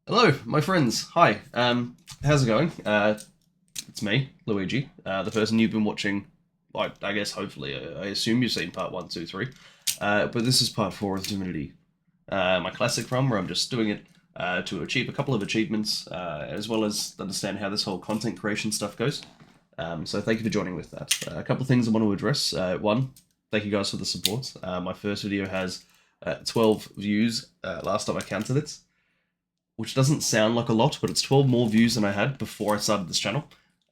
Hello, my friends. Hi. How's it going? It's me, Luigi, the person you've been watching. I guess, hopefully, I assume you've seen part one, two, three. But this is part four of Divinity, my classic run, where I'm just doing it to achieve a couple of achievements, as well as understand how this whole content creation stuff goes. So thank you for joining with that. A couple of things I want to address. One, thank you guys for the support. My first video has 12 views last time I counted it, which doesn't sound like a lot, but it's 12 more views than I had before I started this channel.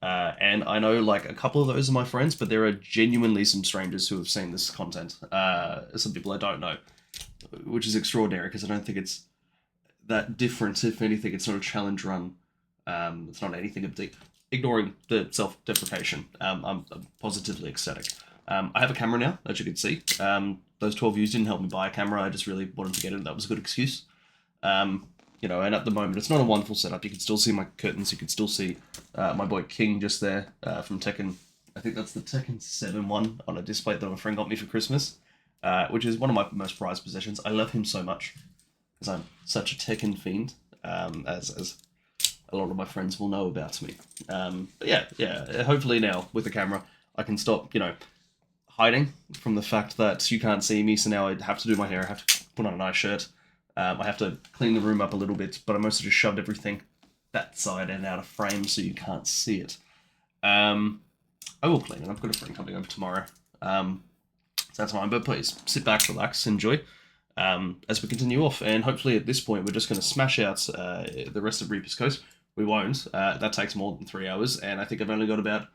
And I know like a couple of those are my friends, but there are genuinely some strangers who have seen this content. Some people I don't know, which is extraordinary because I don't think it's that different. If anything, it's not a challenge run. It's not anything of deep. Ignoring the self-deprecation, I'm positively ecstatic. I have a camera now, as you can see. Those 12 views didn't help me buy a camera. I just really wanted to get it. That was a good excuse. And at the moment, it's not a wonderful setup. You can still see my curtains. You can still see my boy King just there from Tekken. I think that's the Tekken 7 one on a display that my friend got me for Christmas, which is one of my most prized possessions. I love him so much because I'm such a Tekken fiend, as a lot of my friends will know about me. But yeah. Hopefully now with the camera, I can stop, hiding from the fact that you can't see me. So now I have to do my hair. I have to put on a nice shirt. I have to clean the room up a little bit, but I mostly just shoved everything that side and out of frame so you can't see it. I will clean it. I've got a friend coming over tomorrow. So that's fine, but please sit back, relax, enjoy as we continue off. And hopefully at this point, we're just going to smash out the rest of Reaper's Coast. We won't. That takes more than 3 hours, and I think I've only got about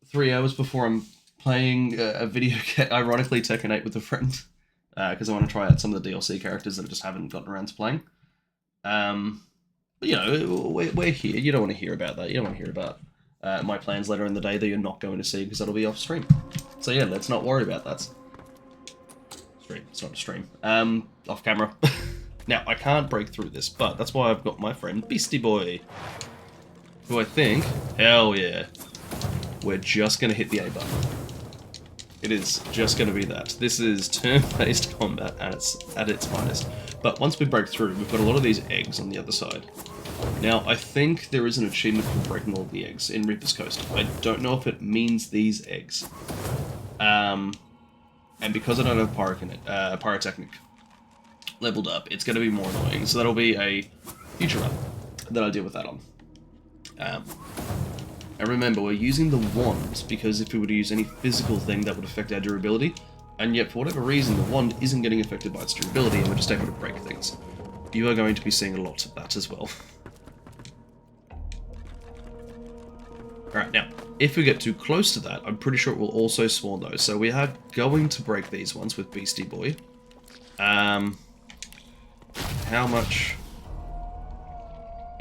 3 hours before I'm playing a video, ironically, Tekken 8 with a friend. Because I want to try out some of the DLC characters that I just haven't gotten around to playing. But we're here. You don't want to hear about that. You don't want to hear about my plans later in the day that you're not going to see because that'll be off stream. So yeah, let's not worry about that. Stream. It's not a stream. Off camera. Now, I can't break through this, but that's why I've got my friend Beastie Boy. Who I think, hell yeah, we're just going to hit the A button. It is just going to be that. This is turn-based combat at its finest. But once we break through, we've got a lot of these eggs on the other side. Now, I think there is an achievement for breaking all the eggs in Reaper's Coast. I don't know if it means these eggs. And because I don't have pyrotechnic leveled up, it's going to be more annoying. So that'll be a future run that I deal with that on. And remember, we're using the wand because if we were to use any physical thing, that would affect our durability. And yet, for whatever reason, the wand isn't getting affected by its durability, and we're just able to break things. You are going to be seeing a lot of that as well. Alright, now, if we get too close to that, I'm pretty sure it will also spawn those. So we are going to break these ones with Beastie Boy. How much?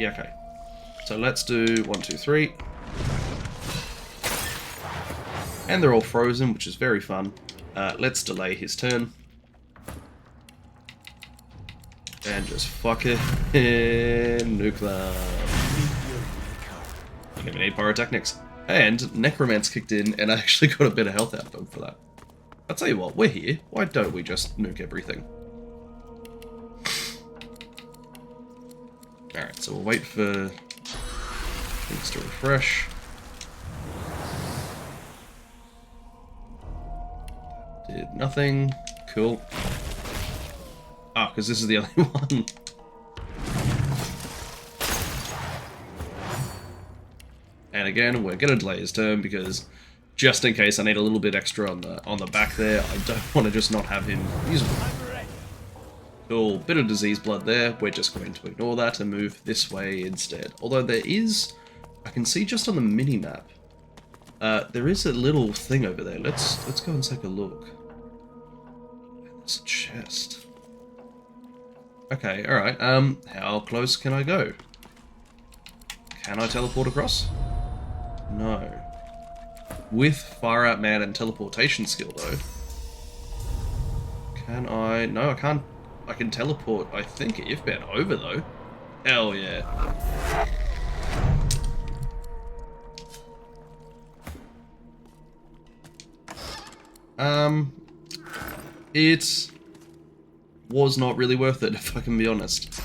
Yeah, okay. So let's do 1, 2, 3. And they're all frozen, which is very fun. Let's delay his turn. And just fuck it in nuclear. Don't even need pyrotechnics. And Necromance kicked in, and I actually got a bit of health out of him for that. I'll tell you what, we're here. Why don't we just nuke everything? Alright, so we'll wait for things to refresh. Did nothing. Cool. Ah, because this is the only one. And again, we're gonna delay his turn because just in case I need a little bit extra on the back there, I don't want to just not have him usable. Cool. Bit of disease blood there. We're just going to ignore that and move this way instead. Although there is, I can see just on the mini map, there is a little thing over there. Let's go and take a look. There's a chest. Okay, alright. How close can I go? Can I teleport across? No. With Far Out Man and teleportation skill, though. Can I? No, I can't. I can teleport, I think, if bent over, though. Hell yeah. It was not really worth it, if I can be honest.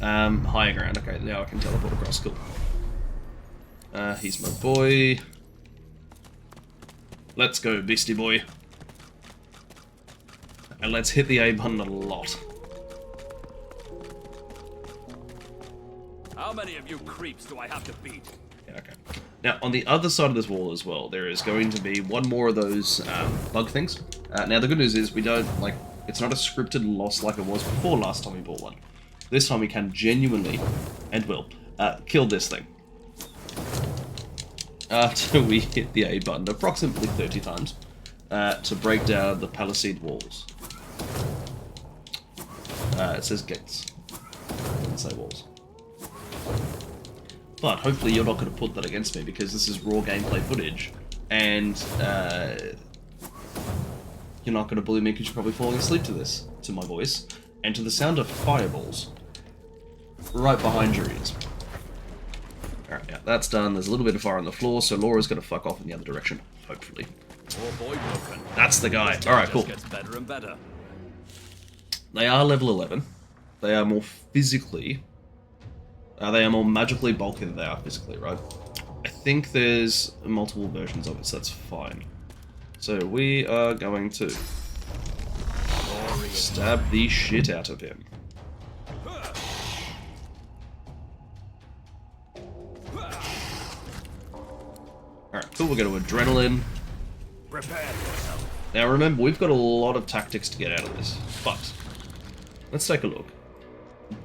Higher ground. Okay, now I can teleport across. Cool. He's my boy. Let's go, beastie boy. And let's hit the A button a lot. How many of you creeps do I have to beat? Yeah, okay. Now, on the other side of this wall as well, there is going to be one more of those bug things. Now, the good news is we don't, like, it's not a scripted loss like it was before last time we bought one. This time we can genuinely, and will, kill this thing. After we hit the A button approximately 30 times to break down the palisade walls. It says gates. It doesn't say walls. But hopefully you're not going to put that against me because this is raw gameplay footage and you're not going to bully me because you're probably falling asleep to this, to my voice, and to the sound of fireballs right behind your ears. Alright, yeah, that's done. There's a little bit of fire on the floor, so Laura's going to fuck off in the other direction, hopefully. Oh boy, broken. That's the guy. Alright, cool. Gets better and better. They are level 11. They are more physically... they are more magically bulky than they are physically, right? I think there's multiple versions of it, so that's fine. So we are going to stab the shit out of him. Alright, cool, we're going to adrenaline. Prepare yourself. Now remember, we've got a lot of tactics to get out of this, but let's take a look.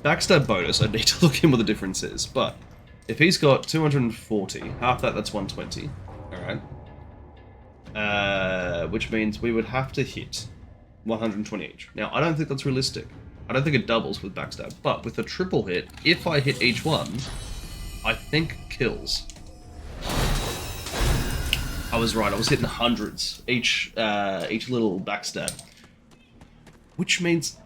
Backstab bonus, I need to look in what the difference is, but if he's got 240, half that's 120, alright, which means we would have to hit 120 each. Now, I don't think that's realistic. I don't think it doubles with backstab, but with a triple hit, if I hit each one, I think kills. I was right, I was hitting hundreds each little backstab, which means...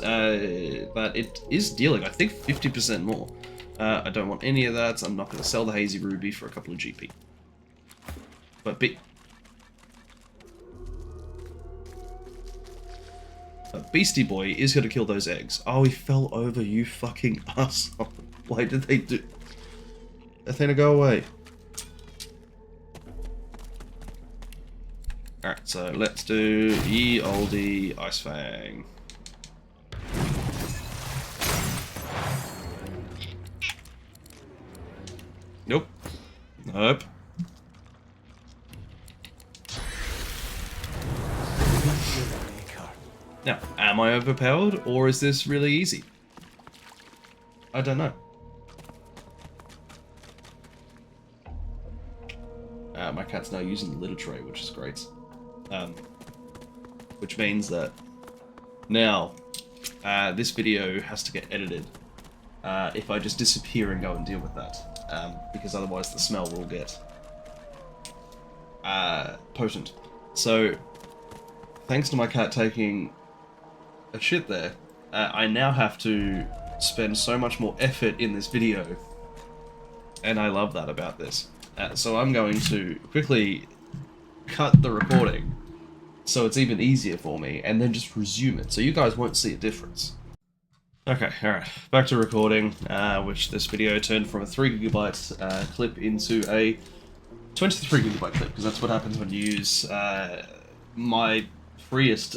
that it is dealing, I think, 50% more. I don't want any of that. I'm not going to sell the Hazy Ruby for a couple of GP. But Beastie Boy is going to kill those eggs. Oh, he fell over, you fucking asshole. Why did they do... Athena, go away. Alright, so let's do ye olde Ice Fang. Nope. Nope. Now, am I overpowered, or is this really easy? I don't know. My cat's now using the litter tray, which is great. Which means that now this video has to get edited if I just disappear and go and deal with that. Because otherwise the smell will get potent. So, thanks to my cat taking a shit there, I now have to spend so much more effort in this video, and I love that about this. So I'm going to quickly cut the recording so it's even easier for me, and then just resume it, so you guys won't see a difference. Okay, alright, back to recording, which this video turned from a 3GB clip into a 23GB clip, because that's what happens when you use my freest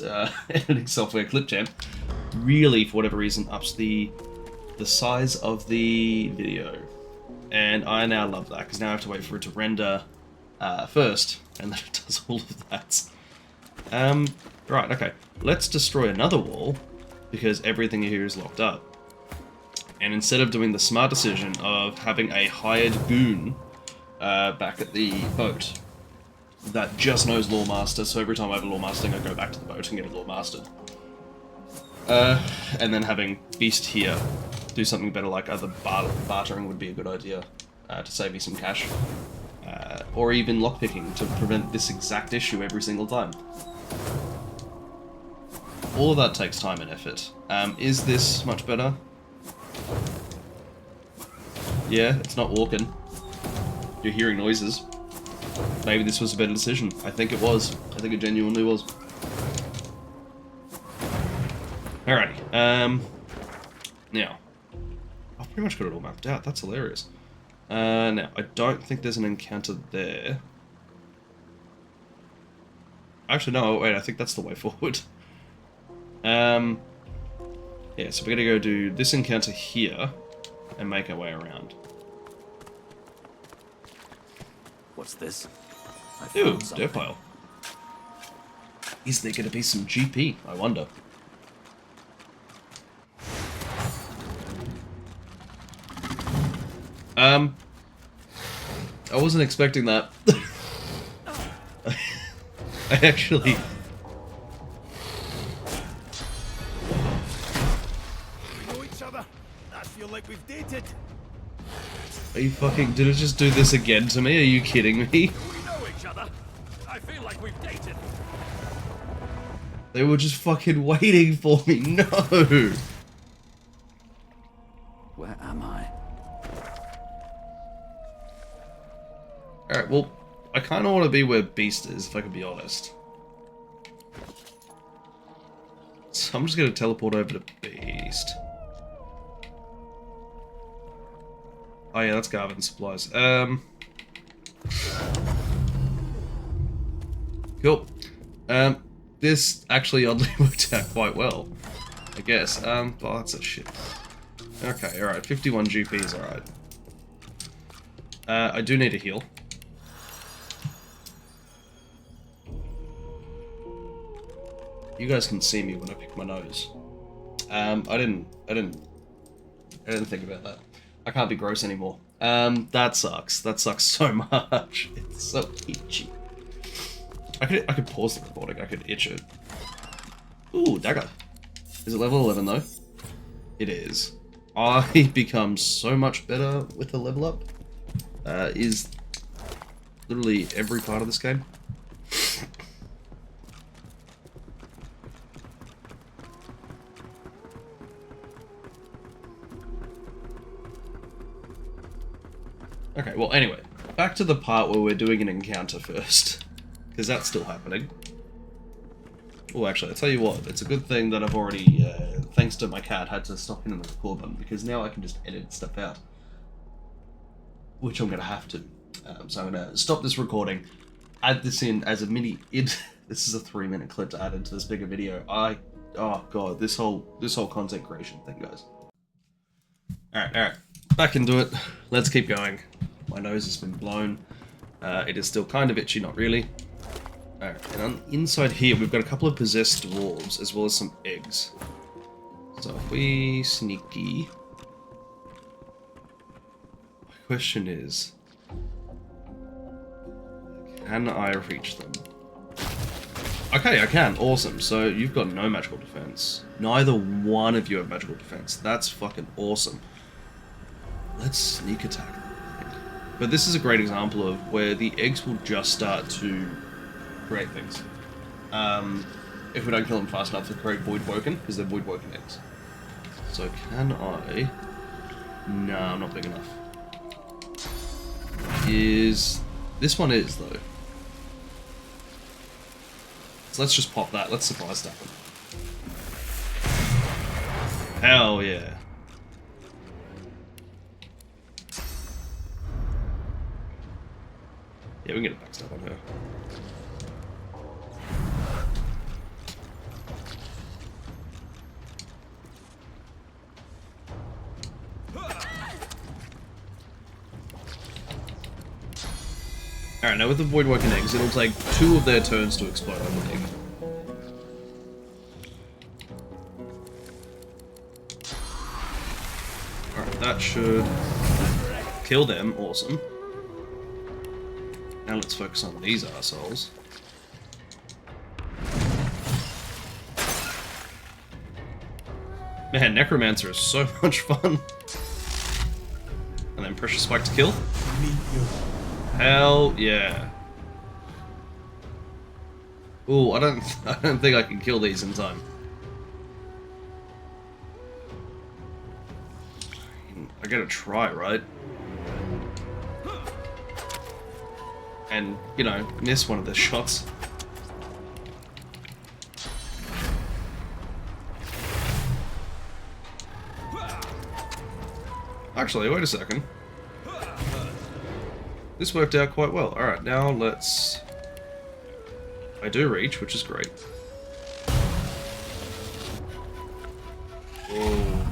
editing software, Clipchamp. Really, for whatever reason, ups the size of the video. And I now love that, because now I have to wait for it to render first, and then it does all of that. Right, okay, let's destroy another wall, because everything here is locked up. And instead of doing the smart decision of having a hired goon back at the boat that just knows Lawmaster, so every time I have a Lawmastering, I go back to the boat and get it Lawmastered. And then having Beast here do something better, like other bartering would be a good idea to save me some cash. Or even lockpicking to prevent this exact issue every single time. All of that takes time and effort. Is this much better? Yeah, it's not walking. You're hearing noises. Maybe this was a better decision. I think it was. I think it genuinely was. Alrighty. Now, I've pretty much got it all mapped out. That's hilarious. Now, I don't think there's an encounter there. Actually, no, wait, I think that's the way forward. Yeah, so we're gonna go do this encounter here and make our way around. What's this? I Ew, found something. dirt pile. Is there gonna be some GP? I wonder. I wasn't expecting that. I actually... We know each other. I feel like we've dated. Are you fucking... Did it just do this again to me? Are you kidding me? We know each other. I feel like we've dated. They were just fucking waiting for me. No! Where am I? Alright, well, I kind of want to be where Beast is, if I can be honest. So I'm just going to teleport over to Beast. Oh yeah, that's Garvin supplies. Cool. This actually oddly worked out quite well, I guess. Oh, that's a shit. Okay, alright, 51 GP is alright. I do need a heal. You guys can see me when I pick my nose. I didn't think about that. I can't be gross anymore. That sucks. That sucks so much. It's so itchy. I could pause the recording. I could itch it. Ooh, dagger. Is it level 11 though? It is. I become so much better with the level up. Is literally every part of this game. Okay, well, anyway, back to the part where we're doing an encounter first, because that's still happening. Oh, actually, I'll tell you what, it's a good thing that I've already, thanks to my cat, had to stop hitting the record button, because now I can just edit stuff out. Which I'm going to have to. So I'm going to stop this recording, add this in as a mini... This is a 3-minute clip to add into this bigger video. Oh god, this whole content creation thing, guys. Alright. Back into it. Let's keep going. My nose has been blown. It is still kind of itchy, not really. Alright, and on inside here, we've got a couple of possessed dwarves, as well as some eggs. So if we sneaky... My question is... Can I reach them? Okay, I can. Awesome. So you've got no magical defense. Neither one of you have magical defense. That's fucking awesome. Let's sneak attack them. But this is a great example of where the eggs will just start to create things. If we don't kill them fast enough, they'll create void woken, because they're void woken eggs. So can I... Nah, I'm not big enough. This one is, though. So let's just pop that. Let's surprise stack them. Hell yeah. Yeah, we can get a backstab on her. Alright, now with the void woken eggs, it'll take 2 of their turns to explode, I think. Alright, that should kill them. Awesome. Now let's focus on these assholes. Man, Necromancer is so much fun. And then Pressure Spike to kill. Hell yeah. Ooh, I don't think I can kill these in time. I gotta try, right? And, you know, miss one of the shots. Actually, wait a second. This worked out quite well. Alright, now let's... I do reach, which is great. Whoa.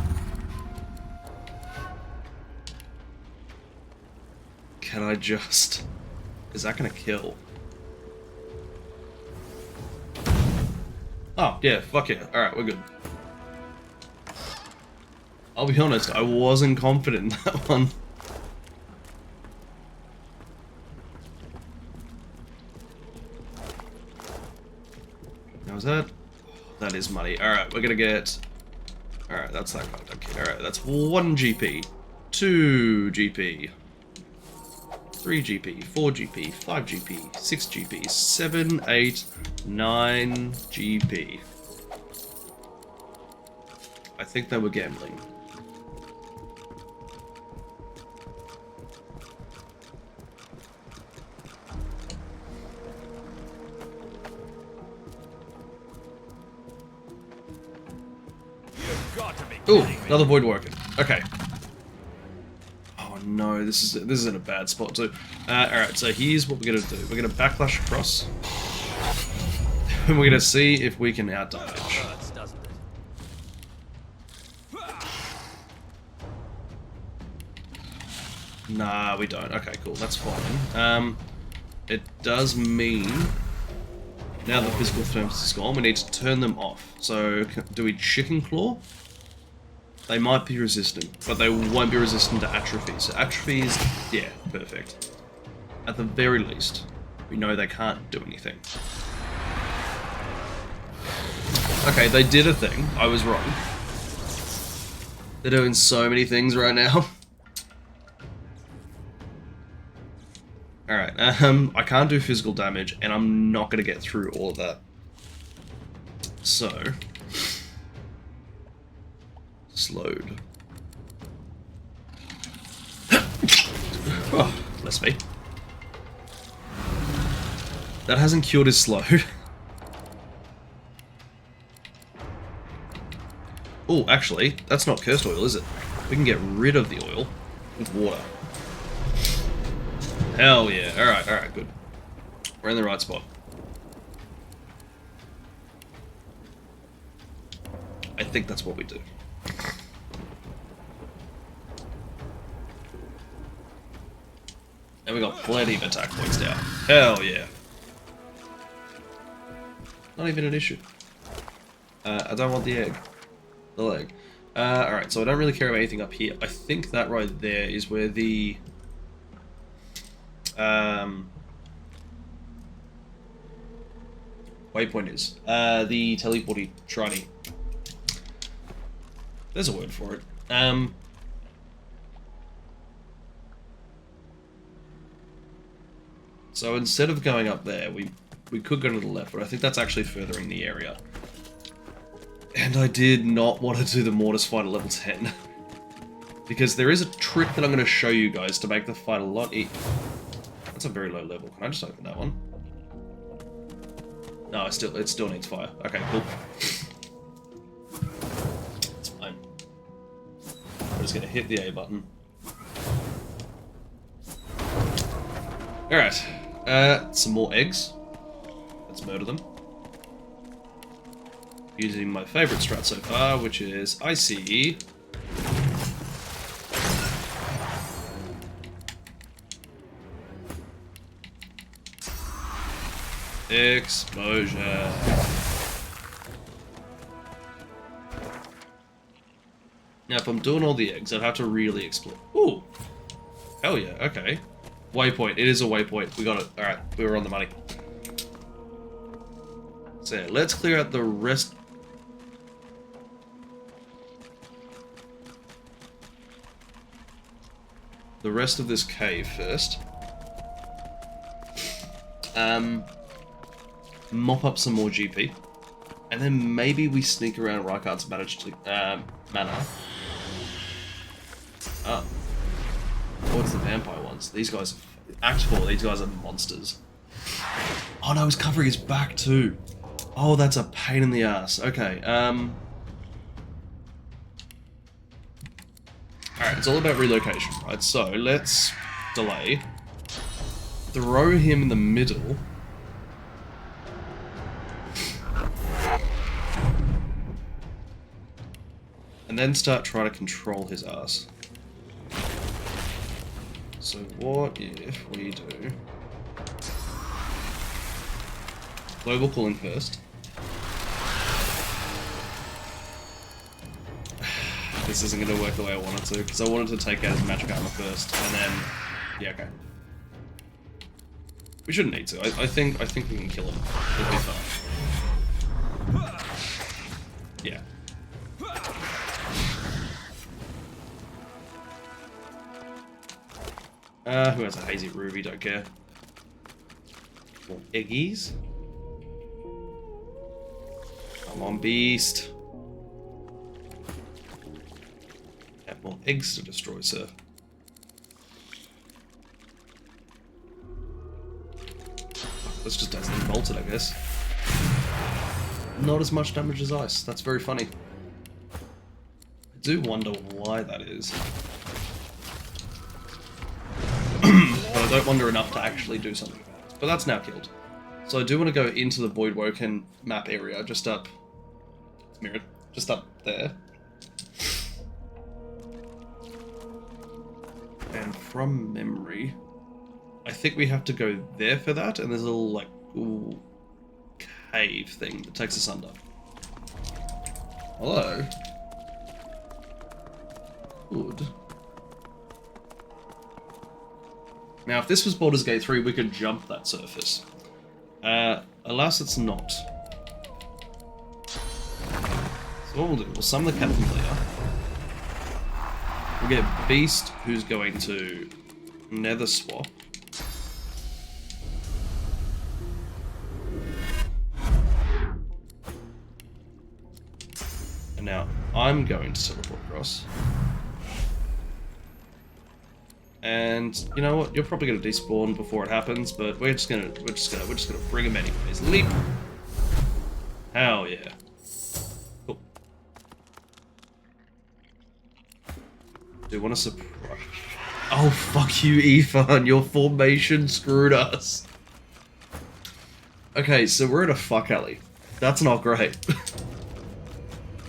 Can I just... Is that gonna kill? Oh, yeah, fuck yeah. Alright, we're good. I'll be honest, I wasn't confident in that one. Now is that? That is money. Alright, we're gonna get... Alright, that's that kind of kid. Alright, that's 1 GP. 2 GP. 3 GP, 4 GP, 5 GP, 6 GP, 7, 8, 9 GP. I think they were gambling. Ooh, another void working. Okay. Oh no, this is in a bad spot too. Alright, so here's what we're gonna do. We're gonna backlash across. And we're gonna see if we can outdamage. Nah, we don't. Okay, cool, that's fine. It does mean now the physical thermos is gone, we need to turn them off. So, do we chicken claw? They might be resistant, but they won't be resistant to atrophy. So atrophy is, yeah, perfect. At the very least, we know they can't do anything. Okay, they did a thing. I was wrong. They're doing so many things right now. Alright, I can't do physical damage, and I'm not going to get through all of that. So... slowed. Oh, bless me. That hasn't cured his slow. Oh, actually, that's not cursed oil, is it? We can get rid of the oil with water. Hell yeah. Alright, good. We're in the right spot. I think that's what we do. And we got plenty of attack points now. Hell yeah. Not even an issue. I don't want the egg. The leg. Alright, so I don't really care about anything up here. I think that right there is where the... waypoint is. The teleporty shriny. There's a word for it. So instead of going up there, we could go to the left, but I think that's actually furthering the area. And I did not want to do the Mortis fight at level 10. Because there is a trick that I'm going to show you guys to make the fight a lot easier. That's a very low level. Can I just open that one? No, it still needs fire. Okay, cool. It's fine. I'm just going to hit the A button. Alright. Some more eggs. Let's murder them. Using my favourite strat so far, which is ICE. Explosion. Now, if I'm doing all the eggs, I'd have to really explode. Ooh! Hell yeah, okay. Waypoint. It is a waypoint. We got it. Alright, we were on the money. So yeah, let's clear out the rest... the rest of this cave first. Mop up some more GP. And then maybe we sneak around Reichardt's manor. Oh. What's the vampire ones? These guys are... Act 4, these guys are monsters. Oh no, he's covering his back too. Oh, that's a pain in the ass. Okay, Alright, Alright, it's all about relocation, right? So, let's delay. Throw him in the middle. And then start trying to control his ass. So what if we do... Global cooling first. This isn't going to work the way I wanted to, because I wanted to take out his magic armor first, and then... Yeah, okay. We shouldn't need to. I think we can kill him. It'll be fine. Yeah. Who has a hazy ruby? Don't care. More eggies. Come on, beast. Have more eggs to destroy, sir. Let's just accidentally bolt it, I guess. Not as much damage as ice. That's very funny. I do wonder why that is. But I don't wonder enough to actually do something about it. But that's now killed. So I do want to go into the Voidwoken map area, just up... It's mirrored. Just up there. And from memory... I think we have to go there for that, and there's a little, like, ooh, cave thing that takes us under. Hello? Good. Now, if this was Baldur's Gate 3, we could jump that surface. Alas, it's not. So what we'll do, we'll summon the Captain Leader. We'll get Beast, who's going to Nether Swap. And now, I'm going to teleport across. And you know what? You're probably gonna despawn before it happens, but we're just gonna bring him anyways. Leap. Hell yeah. Cool. Do you want to surprise? Oh fuck you, Ethan! Your formation screwed us. Okay, so we're in a fuck alley. That's not great.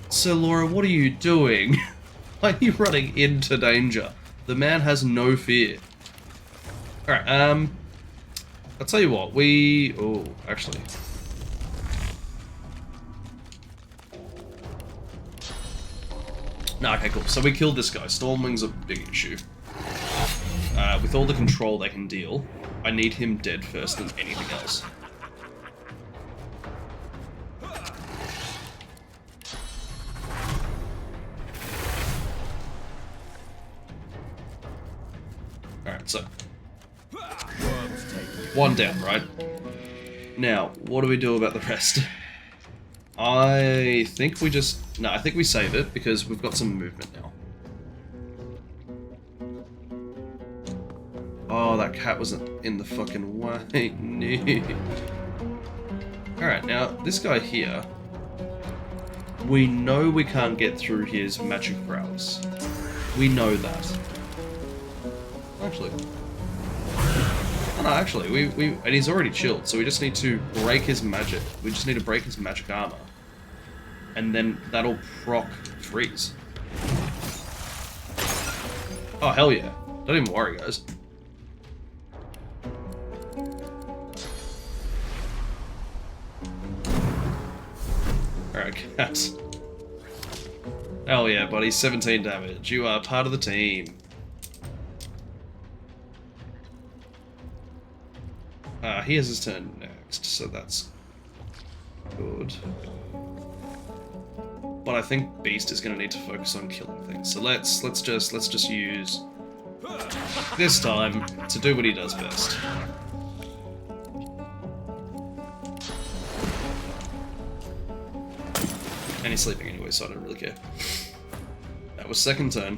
So Laura, what are you doing? Why are you running into danger? The man has no fear. Alright, I'll tell you what, oh, actually. No, okay, cool. So we killed this guy. Stormwing's a big issue. With all the control they can deal, I need him dead first than anything else. Alright, so. One down, right? Now, what do we do about the rest? I think we just... No, I think we save it, because we've got some movement now. Oh, that cat wasn't in the fucking way. No. Alright, now, this guy here... We know we can't get through his magic prowess. We know that. Actually. Oh, no, actually, and he's already chilled, so we just need to break his magic. We just need to break his magic armor. And then that'll proc freeze. Oh, hell yeah. Don't even worry, guys. Alright, cats. Hell yeah, buddy. 17 damage. You are part of the team. He has his turn next, so that's good. But I think Beast is going to need to focus on killing things. So let's just use this time to do what he does best. And he's sleeping anyway, so I don't really care. That was second turn.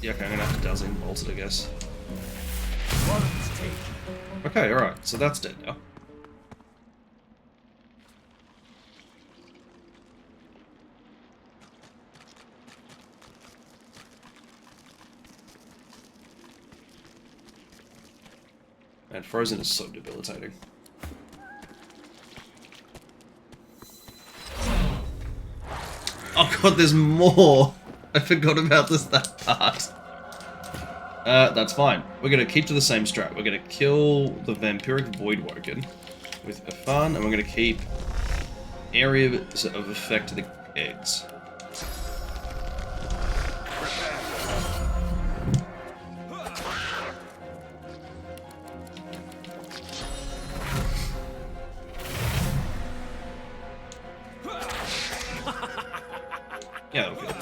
Yeah, okay, I'm gonna have to dazzling bolt it, I guess. One's taken. Okay, alright, so that's dead now. And frozen is so debilitating. Oh god, there's more! I forgot about that part. That's fine. We're gonna keep to the same strat. We're gonna kill the vampiric Voidwoken with a fun, and we're gonna keep area of effect to the eggs. Yeah, that'll kill.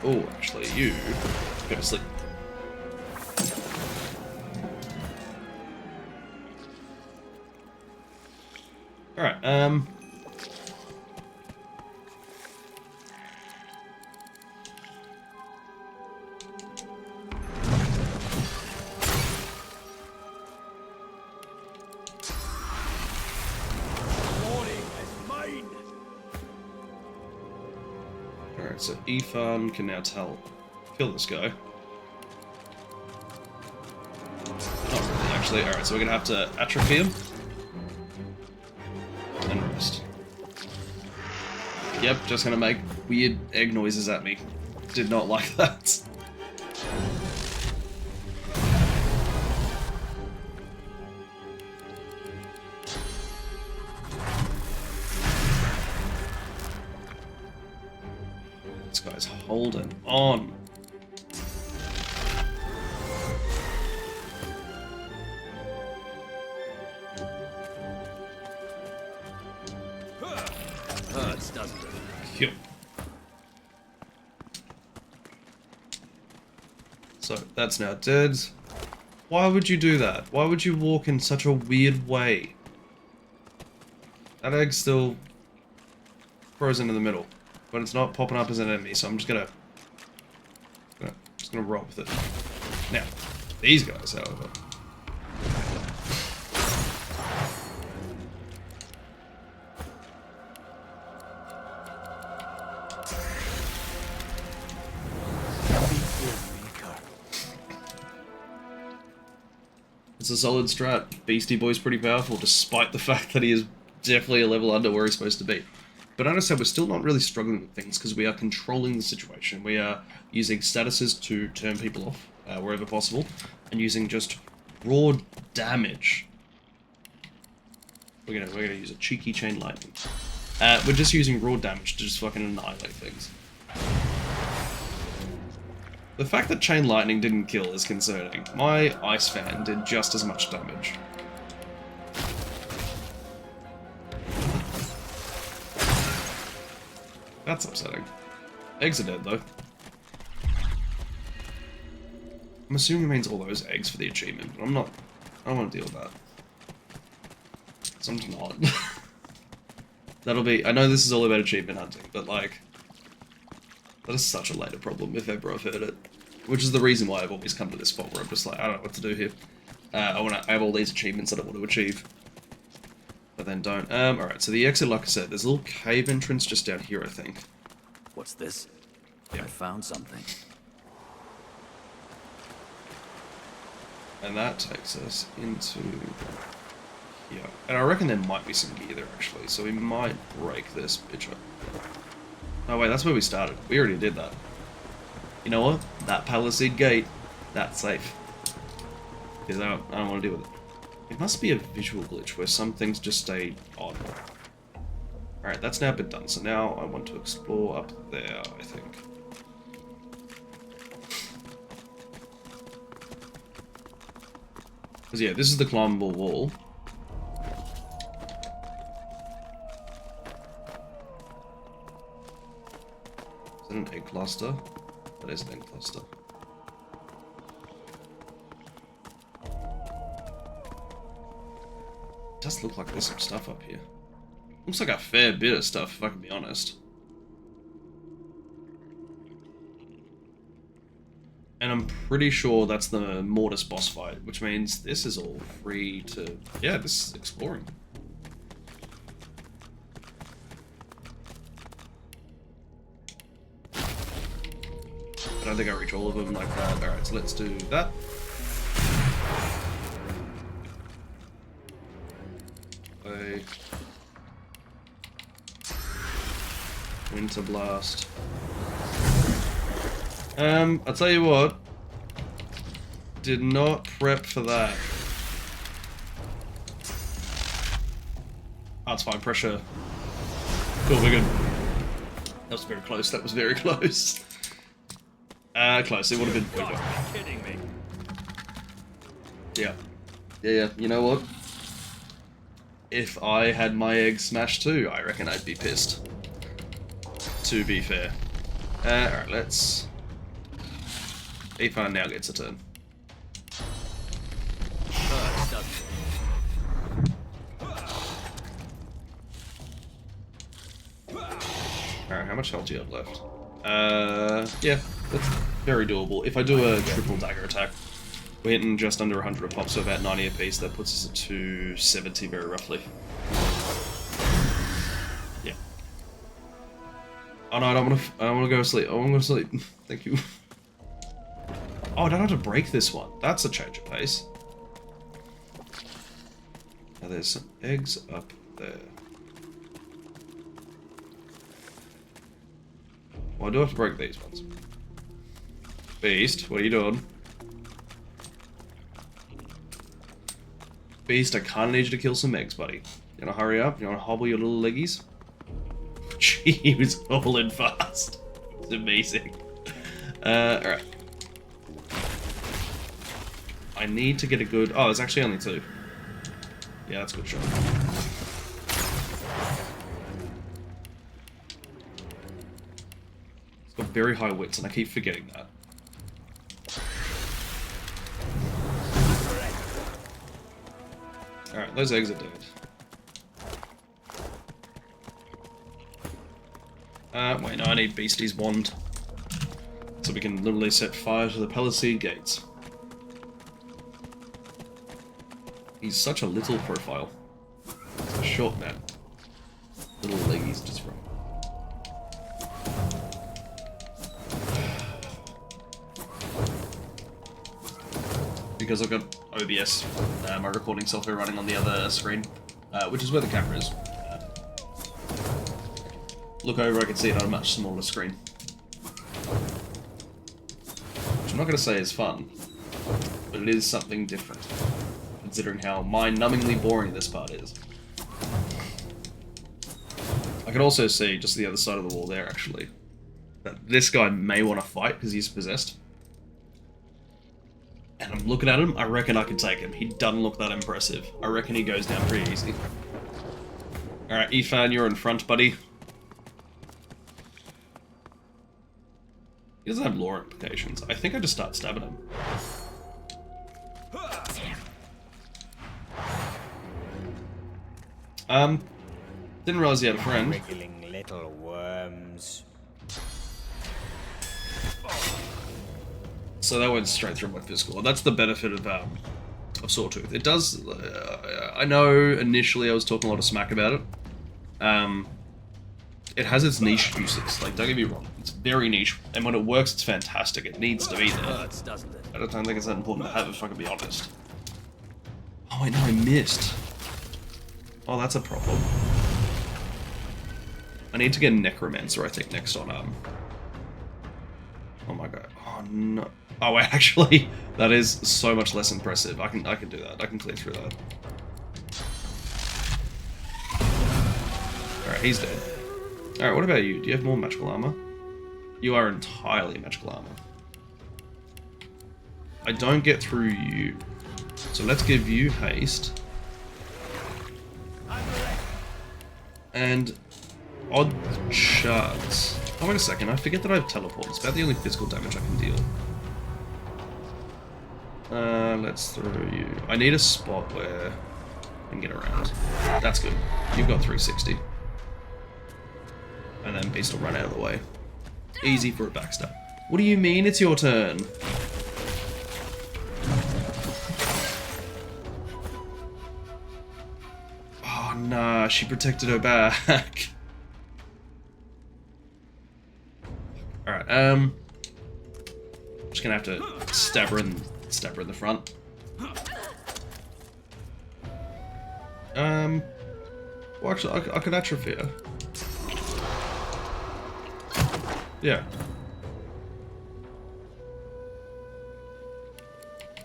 Oh, actually, you go to sleep. Alright, Alright, so Ethan can now kill this guy. Not really, actually. Alright, so we're gonna have to atrophy him. And rest. Yep, just gonna make weird egg noises at me. Did not like that. This guy's holding on. Hurts, doesn't it? Yep. So that's now dead. Why would you do that? Why would you walk in such a weird way? That egg's still frozen in the middle, but it's not popping up as an enemy, so I'm just gonna roll with it. Now, these guys, however. It's a solid strat. Beastie Boy's pretty powerful, despite the fact that he is definitely a level under where he's supposed to be. But as I said, we're still not really struggling with things, because we are controlling the situation. We are using statuses to turn people off, wherever possible, and using just raw damage. We're gonna use a cheeky chain lightning. We're just using raw damage to just fucking annihilate things. The fact that chain lightning didn't kill is concerning. My ice fan did just as much damage. That's upsetting. Eggs are dead though. I'm assuming it means all those eggs for the achievement, but I don't want to deal with that. So I'm just not. That'll be, I know this is all about achievement hunting, but like, that is such a later problem, if ever I've heard it. Which is the reason why I've always come to this spot where I'm just like, I don't know what to do here. I have all these achievements that I want to achieve. But then don't. Alright, so the exit, like I said, there's a little cave entrance just down here, I think. What's this? Yeah. I found something. And that takes us into here. And I reckon there might be some gear there, actually, so we might break this bitch up. Oh wait, that's where we started. We already did that. You know what? That Palisade Gate, that's safe. Because I don't want to deal with it. It must be a visual glitch where some things just stay on. Alright, that's now been done. So now I want to explore up there, I think. Because yeah, this is the climbable wall. Is that an egg cluster? That is an egg cluster. It does look like there's some stuff up here. Looks like a fair bit of stuff, if I can be honest. I'm pretty sure that's the Mortis boss fight, which means this is all free to... Yeah, this is exploring. I don't think I reach all of them like that. Alright, so let's do that. Winter Blast. I'll tell you what. Did not prep for that. Oh, it's fine. Pressure. Cool, we're good. That was very close. That was very close. Close. It would have been. You're kidding me. Yeah. Yeah. You know what? If I had my egg smashed too, I reckon I'd be pissed. To be fair. Alright, let's... Ethan now gets a turn. Alright, how much health do you have left? Yeah, that's very doable. If I do a triple dagger attack, we're hitting just under 100 a pop, so about 90 apiece. That puts us at 270 very roughly. Yeah. Oh no, I don't want to go to sleep. I want to go to sleep. Thank you. Oh, I don't have to break this one. That's a change of pace. Now there's some eggs up there. Well, I do have to break these ones. Beast, what are you doing? Beast, I kinda need you to kill some eggs, buddy. You wanna hurry up? You wanna hobble your little leggies? Gee, he was hobbling fast. It's amazing. Alright. I need to get a good... Oh, there's actually only 2. Yeah, that's a good shot. It's got very high wits, and I keep forgetting that. Alright, those eggs are dead. Wait, no, I need Beastie's wand. So we can literally set fire to the Palisade gates. He's such a little profile. He's a short man. Little leggies just wrong. Because I've got OBS, my recording software running on the other screen, which is where the camera is. Look over, I can see it on a much smaller screen. Which I'm not going to say is fun, but it is something different, considering how mind-numbingly boring this part is. I can also see, just the other side of the wall there, actually, that this guy may want to fight because he's possessed. And I'm looking at him, I reckon I could take him. He doesn't look that impressive. I reckon he goes down pretty easy. Alright, Ethan, you're in front, buddy. He doesn't have lore implications. I think I just start stabbing him. Didn't realize he had a friend. Wriggling little worms. So that went straight through my physical. That's the benefit of Sawtooth. It does... I know initially I was talking a lot of smack about it. It has its niche uses. Like, don't get me wrong. It's very niche. And when it works, it's fantastic. It needs to be there. Hurts, doesn't it? I don't think it's that important to have, if I can be honest. Oh, I know, I missed. Oh, that's a problem. I need to get a Necromancer, I think, next on, Oh my god. Oh, no. Oh, wait, actually, that is so much less impressive. I can do that. I can clear through that. Alright, he's dead. Alright, what about you? Do you have more magical armor? You are entirely magical armor. I don't get through you. So let's give you haste. And odd shards. Oh, wait a second. I forget that I have teleport. It's about the only physical damage I can deal. Let's throw you. I need a spot where I can get around. That's good. You've got 360. And then Beast will run out of the way. Easy for a backstab. What do you mean it's your turn? Nah, she protected her back. Alright, just gonna have to stab her in the front. Well, actually, I could atrophy her. Yeah.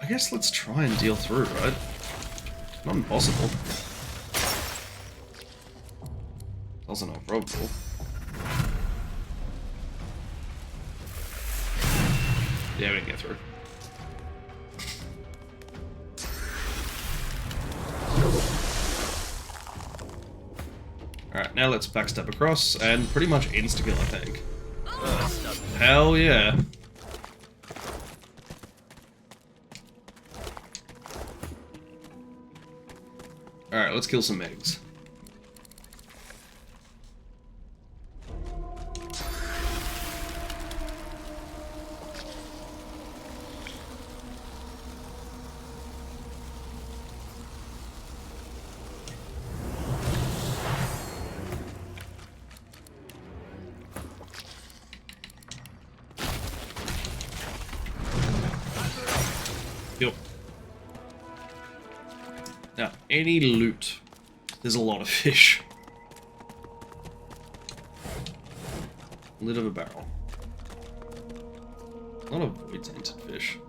I guess let's try and deal through, right? Not impossible. Also not probable. Yeah, we can get through. Alright, now let's backstep across and pretty much insta-kill, I think. Hell yeah. Alright, let's kill some eggs. Yep. Now, any loot. There's a lot of fish. Lid of a barrel. A lot of void-tainted fish.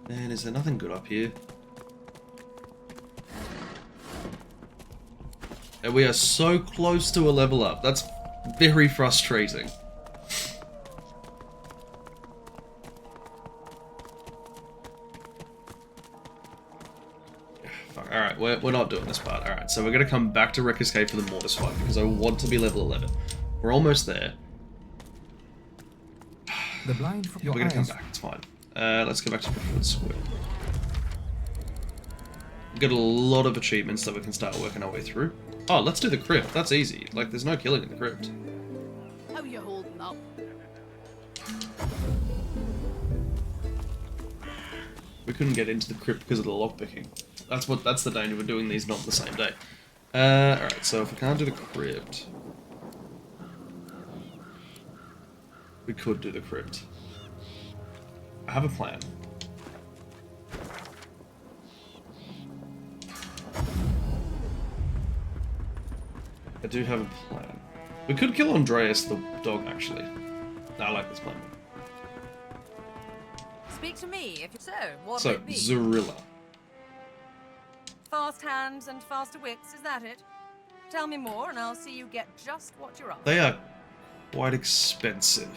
Man, is there nothing good up here? And we are so close to a level up. That's very frustrating. Alright, we're not doing this part. Alright, so we're going to come back to Wreckers Cave for the Mortis fight, because I want to be level 11. We're almost there. The blind from Yeah, we're going to come back, it's fine. Let's go back to Preferred Square. We've got a lot of achievements that we can start working our way through. Oh, let's do the crypt. That's easy. Like, there's no killing in the crypt. How you holding up? We couldn't get into the crypt because of the lockpicking. That's the danger of doing these not on the same day. Alright, so if we can't do the crypt, we could do the crypt. I have a plan. I do have a plan. We could kill Andreas the dog, actually. I like this plan. Speak to me, if so. What So, would it be? Zorilla. Fast hands and faster wits, is that it? Tell me more, and I'll see you get just what you're after. They are quite expensive.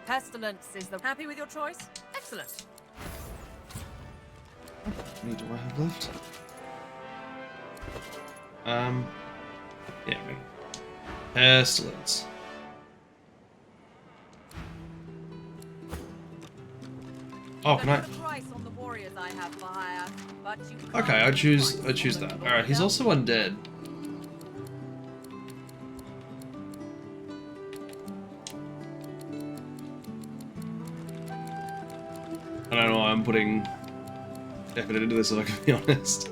Pestilence is the... Happy with your choice? Excellent. How many do I have left? Yeah, maybe. Pestilence. Oh, can I? Put a price on the warriors I have for hire, but you can't Okay, I choose price that. on All right, he's also undead. I don't know why I'm putting effort into this, if I can be honest.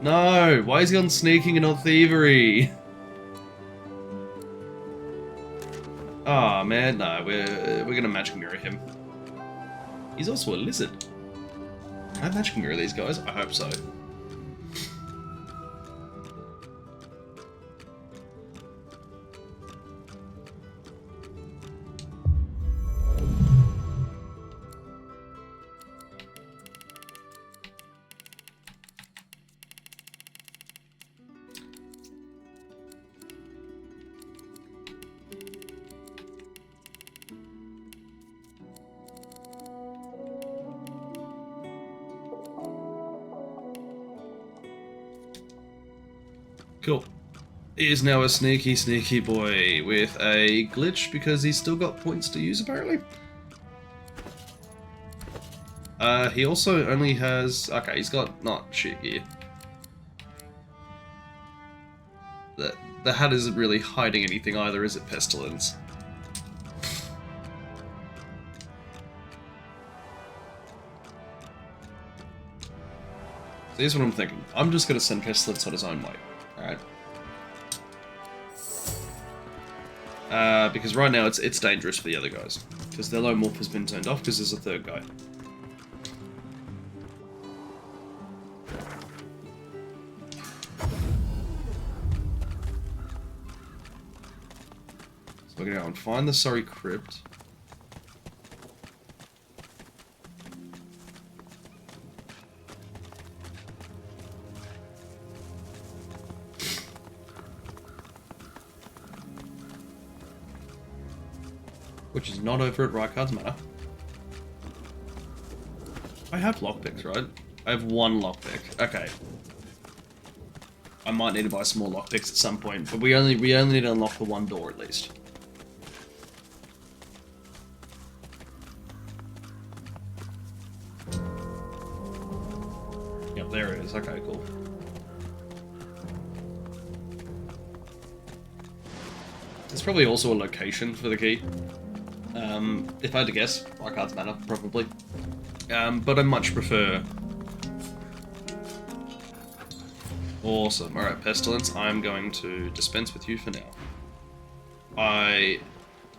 No! Why is he on sneaking and not thievery? Ah, oh, man, no, we're gonna magic mirror him. He's also a lizard. Can I magic mirror these guys? I hope so. Cool. He is now a sneaky, sneaky boy with a glitch because he's still got points to use, apparently. He also only has... Okay, he's got not shit gear. the hat isn't really hiding anything either, is it, Pestilence? So here's what I'm thinking. I'm just going to send Pestilence on his own way. Alright? Because right now it's dangerous for the other guys. Because their low morph has been turned off because there's a third guy. So we're going to go and find the Surrey Crypt. Which is not over at Rykard's Manor. I have lockpicks, right? I have one lockpick. Okay. I might need to buy some more lockpicks at some point, but we only need to unlock the one door at least. Yep, there it is. Okay, cool. There's probably also a location for the key. If I had to guess, Rykard's Manor, probably. But I much prefer... Awesome. Alright, Pestilence, I'm going to dispense with you for now. I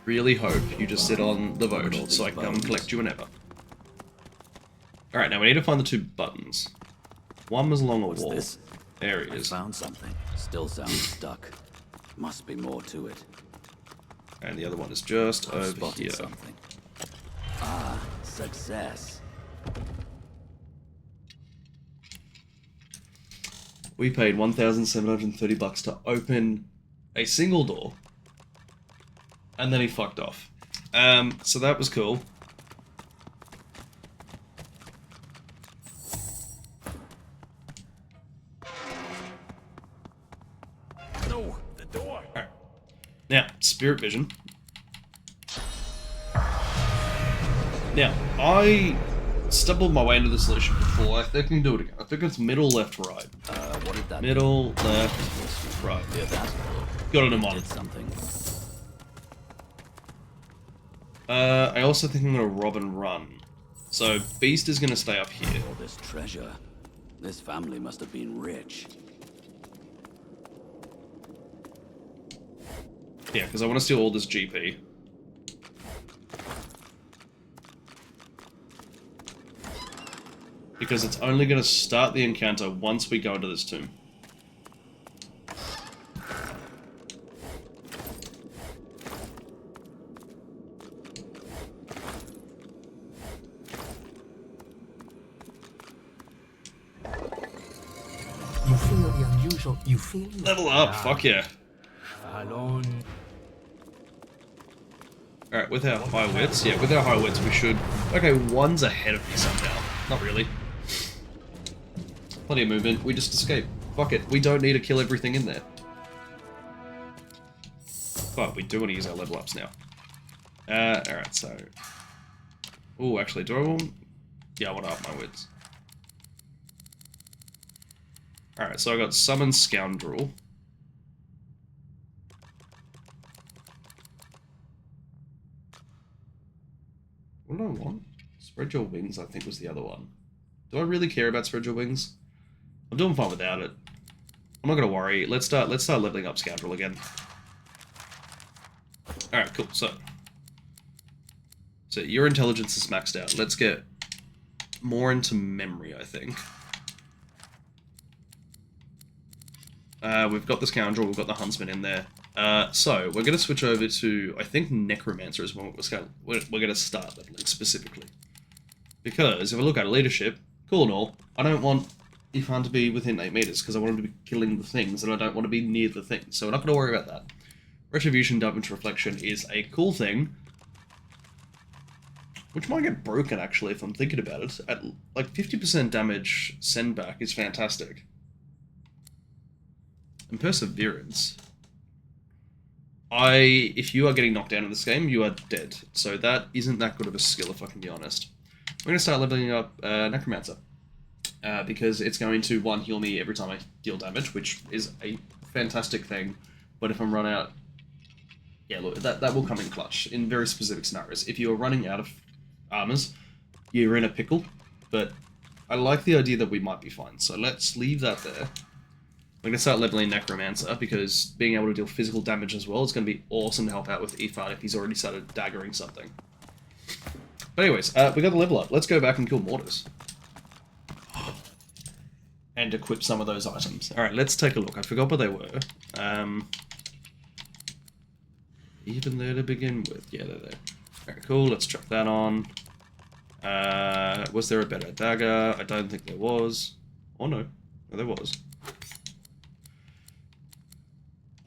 really hope you just sit on the boat so I can come collect you whenever. Alright, now we need to find the two buttons. One was along a wall. This? There he I is. found something. Still sounds stuck. Must be more to it. And the other one is just I've over spotted here. something. Ah, success. We paid $1,730 to open a single door, and then he fucked off. So that was cool. No, the door. Alright. Now, Spirit Vision. Now, I stumbled my way into the solution before. I think I can do it again. I think it's middle, left, right. What did that Middle, left, right. Yeah, that Got it in mind. did something. I also think I'm gonna rob and run. So, Beast is gonna stay up here. All this treasure. This family must have been rich. Yeah, because I want to steal all this GP. Because it's only going to start the encounter once we go into this tomb. You feel the unusual. You feel Level up, fuck yeah. Alone. Alright, with our high wits, yeah, with our high wits we should... Okay, one's ahead of me somehow. Not really. Plenty of movement, we just escape. Fuck it, we don't need to kill everything in there. But we do want to use our level ups now. Alright, so... Oh, actually, do I want... Yeah, I want to up my wits. Alright, so I got Summon Scoundrel. What do I want? Spread Your Wings, I think, was the other one. Do I really care about Spread Your Wings? I'm doing fine without it. I'm not gonna worry. Let's start leveling up Scoundrel again. Alright, cool. So your intelligence is maxed out. Let's get more into memory, I think. We've got the Scoundrel, we've got the Huntsman in there. So, we're going to switch over to, I think, Necromancer is when we're going to start leveling specifically. Because, if I look at leadership, cool and all, I don't want Ifan to be within 8 meters, because I want him to be killing the things, and I don't want to be near the things, so we're not going to worry about that. Retribution, Damage Reflection is a cool thing, which might get broken, actually, if I'm thinking about it. At, like, 50% damage send back is fantastic. And Perseverance... if you are getting knocked down in this game, you are dead. So that isn't that good of a skill, if I can be honest. We're going to start leveling up Necromancer. Because it's going to, one, heal me every time I deal damage, which is a fantastic thing. but if I'm run out, yeah, look, that will come in clutch in very specific scenarios. If you are running out of armors, you're in a pickle, but I like the idea that we might be fine. So let's leave that there. We're going to start leveling Necromancer, because being able to deal physical damage as well is going to be awesome to help out with Ifan if he's already started daggering something. But anyways, we got the level up. Let's go back and kill Mortars. And equip some of those items. Alright, let's take a look. I forgot what they were. Even there to begin with. Yeah, they're there. Alright, cool. Let's chuck that on. Was there a better dagger? I don't think there was. Oh no. No, there was.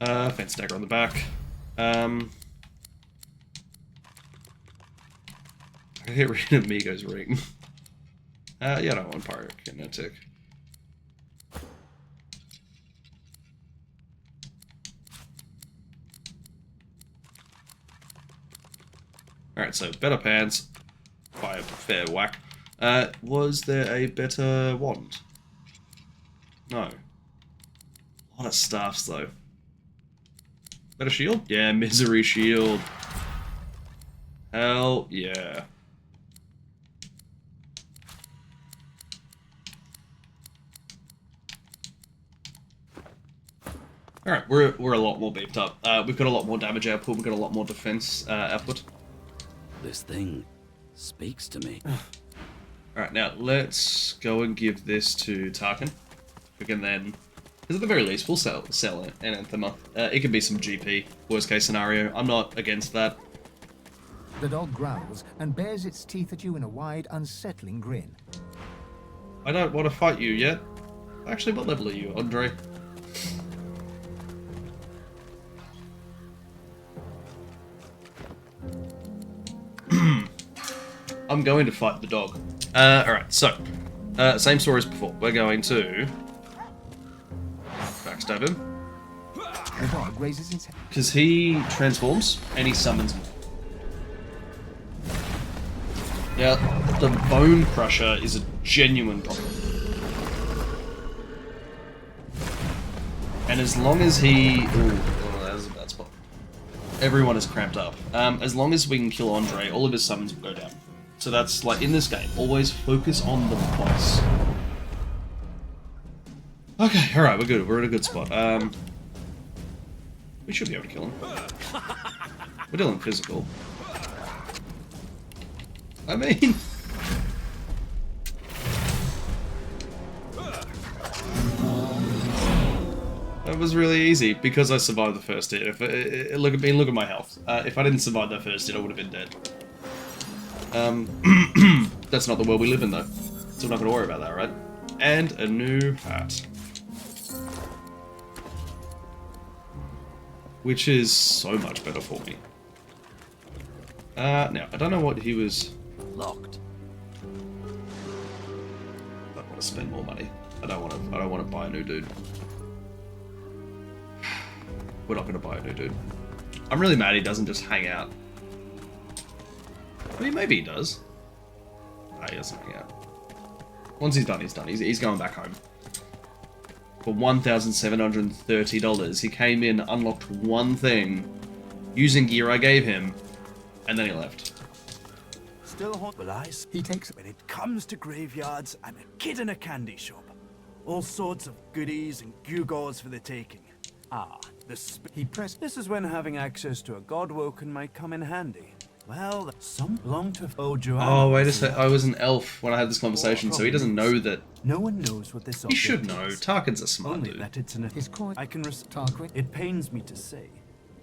Fence dagger on the back. I get rid of Migo's ring. Yeah, I don't want pyrokinetic. Alright, so better pants by a fair whack. Was there a better wand? No. A lot of staffs though. Better shield? Yeah, misery shield. Hell yeah. Alright, we're a lot more beefed up. We've got a lot more damage output, we've got a lot more defense output. This thing speaks to me. Alright, now let's go and give this to Tarkin. We can then, because at the very least, we'll sell an Anthema. It could be some GP, worst case scenario. I'm not against that. The dog growls and bares its teeth at you in a wide, unsettling grin. I don't want to fight you yet. Actually, what level are you, Andre? I'm going to fight the dog. Alright, so, same story as before. We're going to backstab him. The dog raises its head. Because he transforms and he summons more. Now, the Bone Crusher is a genuine problem. And as long as he... Ooh, oh, that was a bad spot. Everyone is cramped up. As long as we can kill Andre, all of his summons will go down. So that's, like, in this game, always focus on the boss. Okay, alright, we're good. We're in a good spot. We should be able to kill him. We're dealing physical. I mean... That was really easy, because I survived the first hit. Look at me, look at my health. If I didn't survive that first hit, I would have been dead. That's not the world we live in, though. So we're not going to worry about that, right? And a new hat. Which is so much better for me. Now, I don't know what he was... Locked. I don't want to spend more money. I don't want to buy a new dude. We're not going to buy a new dude. I'm really mad he doesn't just hang out. I mean, maybe he does. No, he doesn't hang out. Once he's done, he's done. He's going back home. For $1,730, he came in, unlocked one thing, using gear I gave him, and then he left. Still hot. Well, He takes when it comes to graveyards, I'm a kid in a candy shop. All sorts of goodies and gewgaws for the taking. Ah, He pressed. This is when having access to a godwoken might come in handy. Well, some belong to Joanna. Oh, wait a sec. I was an elf when I had this conversation, so he doesn't know that... No one knows what this He object should know. is. Tarkin's a smart Only dude. that it's an... His coin. I can Tarquin. It pains me to say,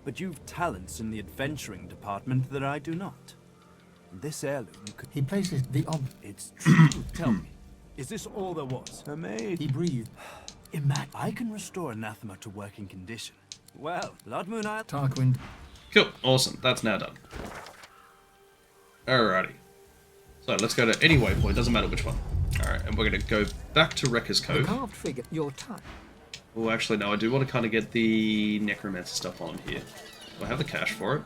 but you've talents in the adventuring department that I do not. This heirloom could... He places the It's true. Tell me, is this all there was? Her maid. He breathed. Imagine I can restore anathema to working condition. Well, Blood Moon Isle... Tarquin. Cool. Awesome. That's now done. Alrighty. So let's go to any waypoint, doesn't matter which one. Alright, and we're going to go back to Wreckers The Cove. carved figure. Your time. Oh, actually, no, I do want to kind of get the Necromancer stuff on here. Do I have the cash for it?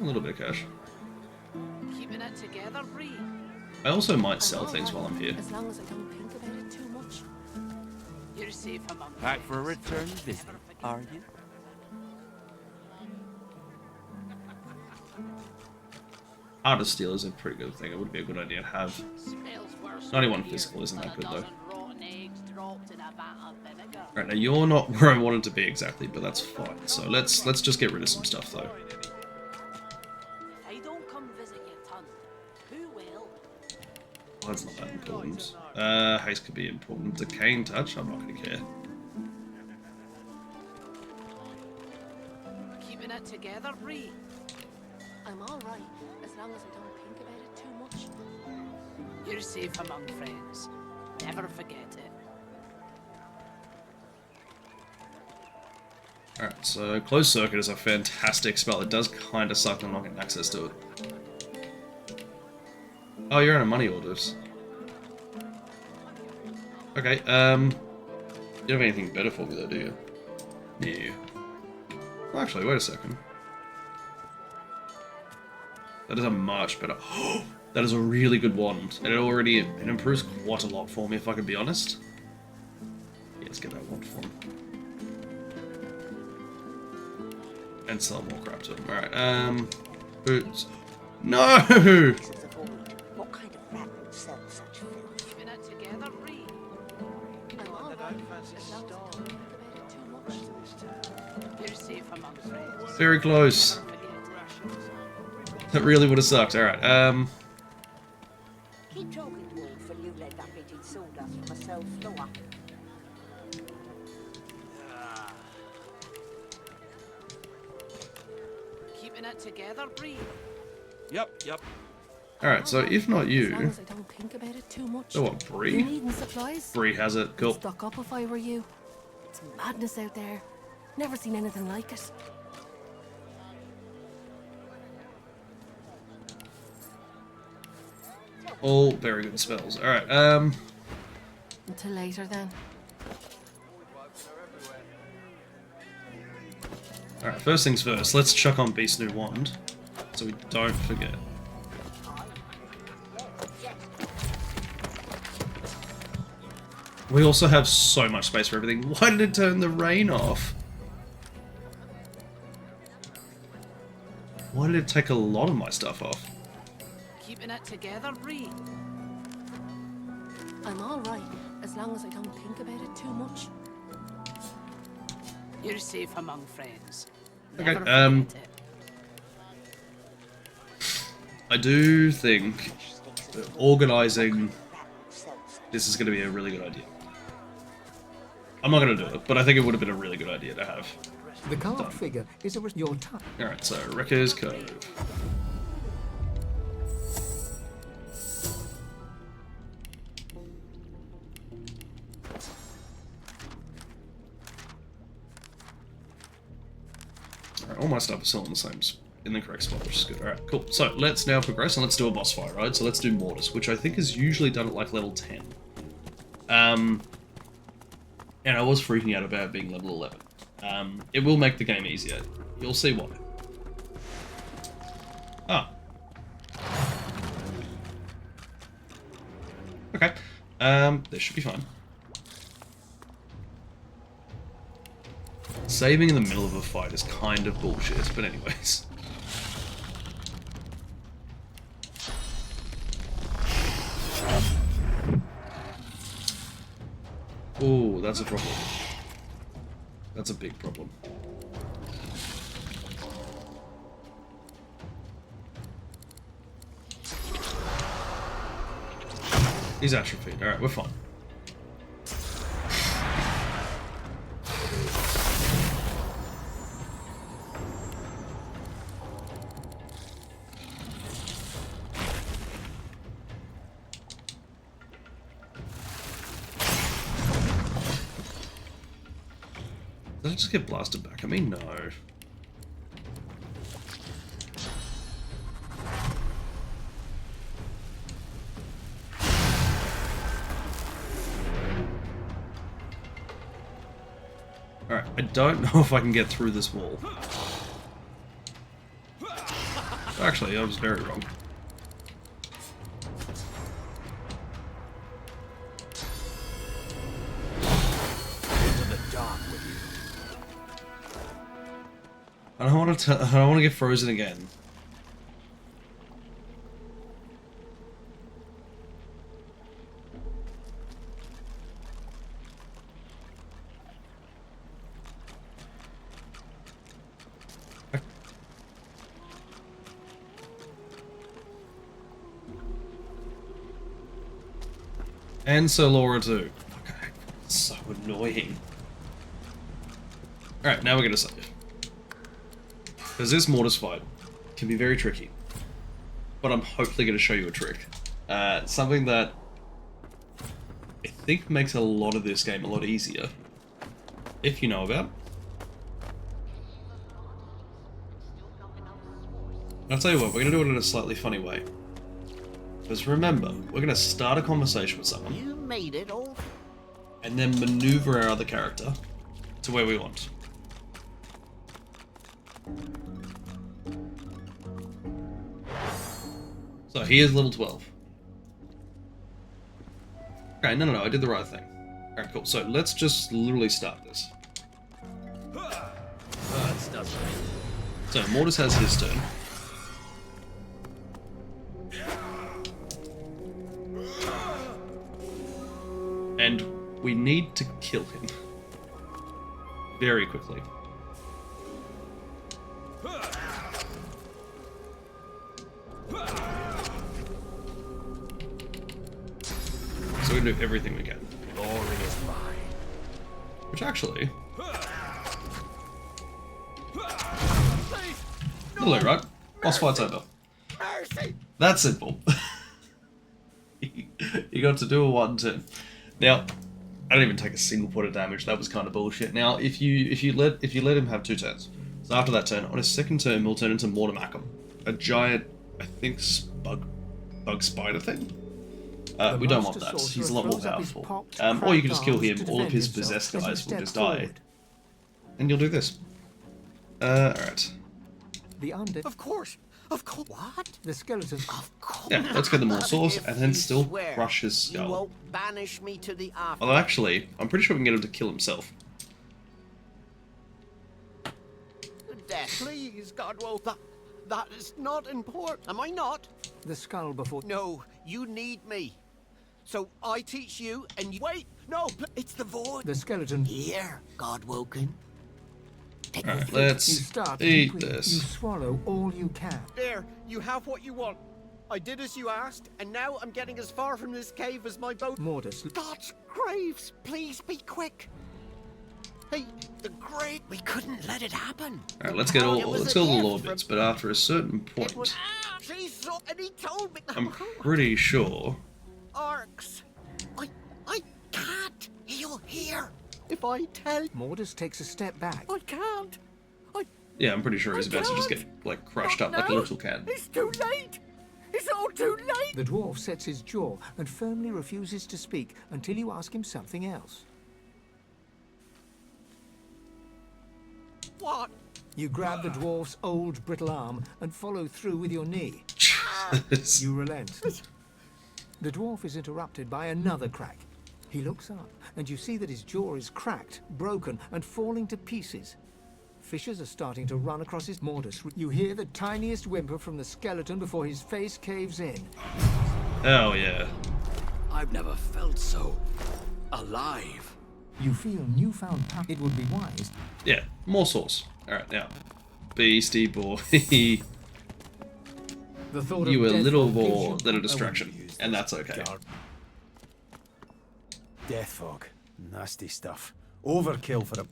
A little bit of cash. Keeping it together, Bree. I also might sell things while I'm here. As long as I don't think about it too much. You're safe among Back for a return visit, are you? Art of Steel is a pretty good thing. It would be a good idea to have. Smells worse 91 here physical isn't that than good, a though. dozen rotten eggs dropped in a vat of vinegar. Right, now you're not where I wanted to be exactly, but that's fine. So let's just get rid of some stuff, though. If I don't come visit your ton, who will? Well, that's not that important. Haste could be important. Decaying Touch, I'm not going to care. Keeping it together, Bree. I'm all right, as long as I don't think about it too much. You're safe among friends. Never forget it. Alright, so Closed Circuit is a fantastic spell. It does kind of suck I'm not getting access to it. Oh, you're in a money orders. Okay, you don't have anything better for me though, do you? Yeah. Well, actually, wait a second. That is a much better... That is a really good wand. And it improves quite a lot for me, if I can be honest. Yeah, let's get that wand for him. And sell more crap to him. Alright, boots. No! What kind of rat would sell such filth? Keeping it together, Bree. I'm all right, as long as I don't think about it too much. You're safe among friends. Very close. Never forget it. That really would have sucked. Alright, Keep talking, Wolf, and you let that bit in sawdust from a cell floor. Keeping it together, Bree. Yep. Alright, so if not As long you... as I don't think about it too much. So what, You Bree? needing supplies? Bree has it. Cool. Stock up if I were you. It's madness out there. Never seen anything like it. All very good spells. Alright, Until later then. Alright, first things first, let's chuck on Beast's new wand, so we don't forget. We also have so much space for everything. Why did it turn the rain off? Why did it take a lot of my stuff off? Keeping it together, Bree. I'm all right, as long as I don't think about it too much. You're safe among friends. Okay, Never forget it. I do think that organising this is going to be a really good idea. I'm not going to do it, but I think it would have been a really good idea to have. The carved Done. figure is your time. Alright, so Wreckers Cove. Alright, all my stuff is still in the same, in the correct spot, which is good. Alright, cool. So let's now progress and let's do a boss fight, right? So let's do Mortis, which I think is usually done at like level 10. And I was freaking out about it being level 11. It will make the game easier. You'll see why. Ah. Okay. This should be fine. Saving in the middle of a fight is kind of bullshit, but anyways. Ooh, that's a problem. That's a big problem. He's atrophied. Alright, we're fine. Did I just get blasted back at me? No. Alright, I don't know if I can get through this wall. Actually, I was very wrong. I don't want to get frozen again. And Sir Laura too. Okay, so annoying. Alright, now we're gonna save. Because this mortis fight can be very tricky. But I'm hopefully gonna show you a trick. Something that I think makes a lot of this game a lot easier. If you know about it. I'll tell you what, we're gonna do it in a slightly funny way. Because remember, we're gonna start a conversation with someone. You made it all. And then maneuver our other character to where we want. So he is level 12. Okay, no, I did the right thing. Alright, cool. So let's just literally start this. So Mortis has his turn. And we need to kill him. Very quickly. So we can do everything we can. Glory is mine. Which actually... Hello, right? Boss fight's over. That's simple. You got to do a 1-turn. Now, I didn't even take a single point of damage. That was kind of bullshit. Now, if you let him have 2 turns, so after that turn, on his second turn, he'll turn into Mortemacum, a giant, I think, bug spider thing. We don't want that. He's a lot more powerful. Or you can just kill him. All of his possessed guys will just die, and you'll do this. All right. The undead. Of course. What? The skeleton. Of course. Yeah, let's get the more swords If and then you still swear crush his You skull. won't banish me to the after. Although actually, I'm pretty sure we can get him to kill himself. Death, please, Godwell. That is not important. Am I not? The skull before. No, you need me. So I teach you, and you wait. No, it's the void. The skeleton. Here, Godwoken. Take the Alright, food. You let's start. eat You this. swallow all you can. There, you have what you want. I did as you asked, and now I'm getting as far from this cave as my boat. Mortis. God's graves, please be quick. Hey, the grave. We couldn't let it happen. Alright, let's get all It was let's a get all the gift law from- bits, but after a certain It was. point, She saw, and he told me. I'm pretty sure. Arcs. I can't. He'll hear. If I tell, Mortis takes a step back. I can't. Yeah, I'm pretty sure he's about to just get like crushed up like a No. little can. It's too late. It's all too late. The dwarf sets his jaw and firmly refuses to speak until you ask him something else. What? You grab the dwarf's old brittle arm and follow through with your knee. You relent. The dwarf is interrupted by another crack. He looks up, and you see that his jaw is cracked, broken, and falling to pieces. Fissures are starting to run across his mortis. You hear the tiniest whimper from the skeleton before his face caves in. Oh yeah. I've never felt so alive. You feel newfound power. It would be wise. Yeah, more sauce. Alright, now. Beastie boy. The thought You of a death little gives more you- than a distraction, and that's okay. Death fog. Nasty stuff. Overkill for a...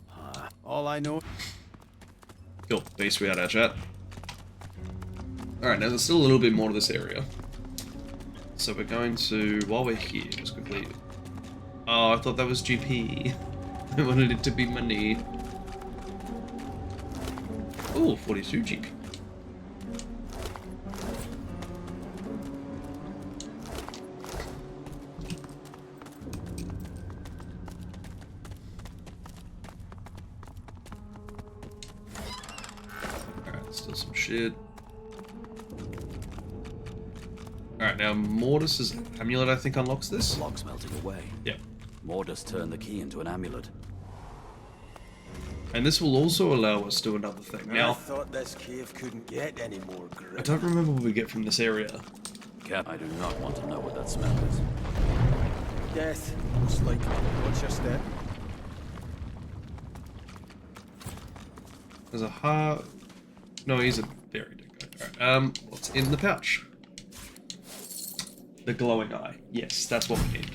all I know... Cool, beast we had our chat. Alright, now there's still a little bit more to this area. So we're going to, while we're here, just quickly... Oh, I thought that was GP. I wanted it to be money. Ooh, 42 GP. Alright, still some shit. Alright, now Mortis's amulet I think unlocks this. Lock's melting away. Yep. Mortis turned the key into an amulet. And this will also allow us to do another thing. I Now, thought this cave couldn't get any more grim. I don't remember what we get from this area. Cap, I do not want to know what that smell is. Death, most likely. What's your step? There's a heart. No, he's a very dead guy. Alright, what's in the pouch? The glowing eye. Yes, that's what we need.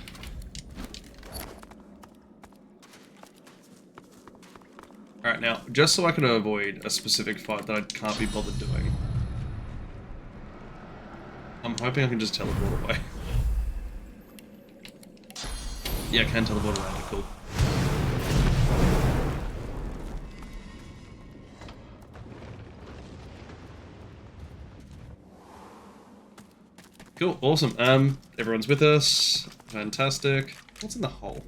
Alright, now, just so I can avoid a specific fight that I can't be bothered doing, I'm hoping I can just teleport away. Yeah, I can teleport around, cool. Cool, awesome. Everyone's with us. Fantastic. What's in the hole?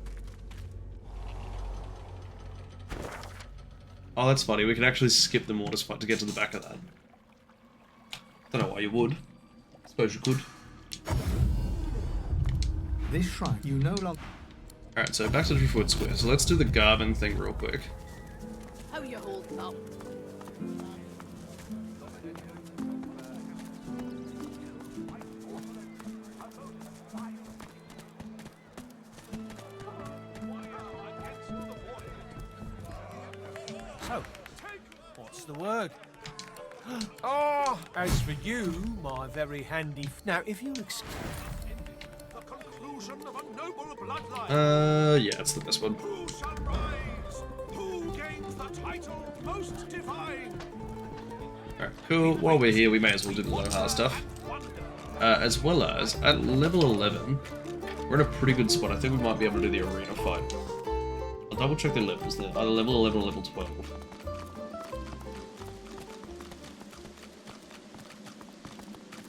Oh, that's funny. We can actually skip the mortis fight to get to the back of that. Don't know why you would. Suppose you could. This shrine, you no longer... Alright, so back to the 3-foot square. So let's do the Garvin thing real quick. How you holding up? So, what's the word? Oh, as for you, my very handy... Now, if you excuse... The conclusion of a noble bloodline. Yeah, it's the best one. Who shall rise? Who gains the title most divine? Alright, cool. While we're here, we may as well do the Lohar stuff. As well as, at level 11, we're in a pretty good spot. I think we might be able to do the arena fight. I'll double check the levels. They're either level 11 or level 12.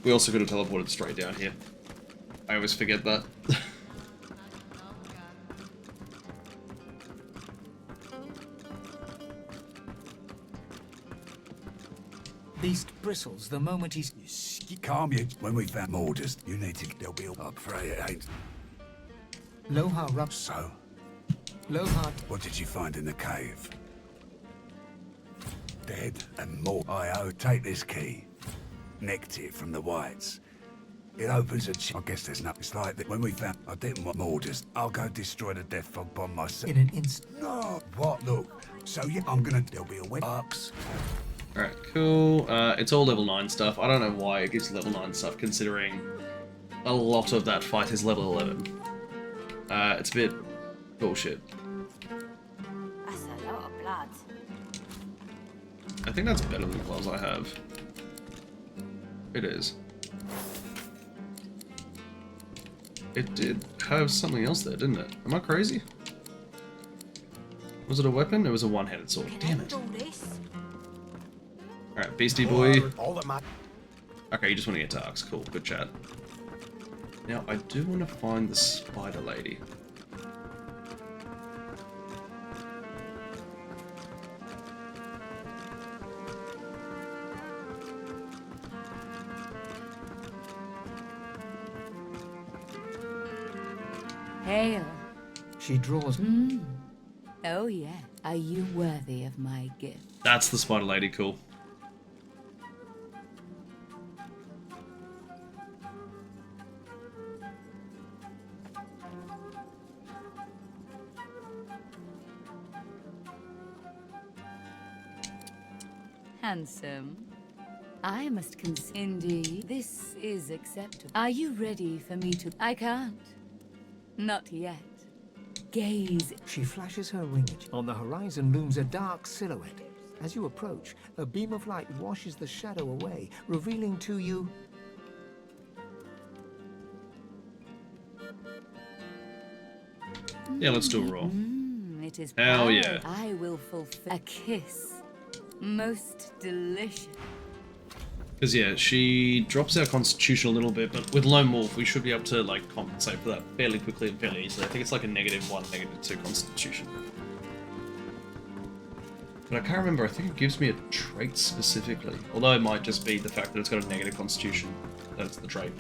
We also could have teleported straight down here. I always forget that. Beast bristles the moment he's... Calm you. When we found orders, you need to... There'll be... I'm afraid it ain't... Lohar rubs... So? Lohar... What did you find in the cave? Dead and more. I take this key. Nicked it from the whites. It opens a I guess there's nothing. It's like that when we found... I didn't want orders. I'll go destroy the death fog bomb myself. In an instant. No. What? Look. So yeah, I'm gonna... There'll be a wet ups. Alright, cool. It's all level 9 stuff. I don't know why it gives level 9 stuff, considering a lot of that fight is level 11. It's a bit bullshit. That's a lot of blood. I think that's better than the gloves I have. It is. It did have something else there, didn't it? Am I crazy? Was it a weapon? It was a one-handed sword. Damn it. Alright, Beastie Boy. Okay, you just want to get to Arcs. Cool, good chat. Now, I do want to find the spider lady. Hail. She draws... Oh yeah. Are you worthy of my gift? That's the spider lady, cool. Handsome. I must indeed. This is acceptable. Are you ready for me to... I can't. Not yet. Gaze. She flashes her ring. On the horizon looms a dark silhouette. As you approach, a beam of light washes the shadow away, revealing to you... Yeah, let's do a roll. It is Hell yeah. I will fulfill a kiss. Most delicious. Because, yeah, she drops our constitution a little bit, but with Lone Wolf, we should be able to, like, compensate for that fairly quickly and fairly easily. I think it's like a -1, -2 constitution. But I can't remember, I think it gives me a trait specifically. Although it might just be the fact that it's got a negative constitution. That's the trait.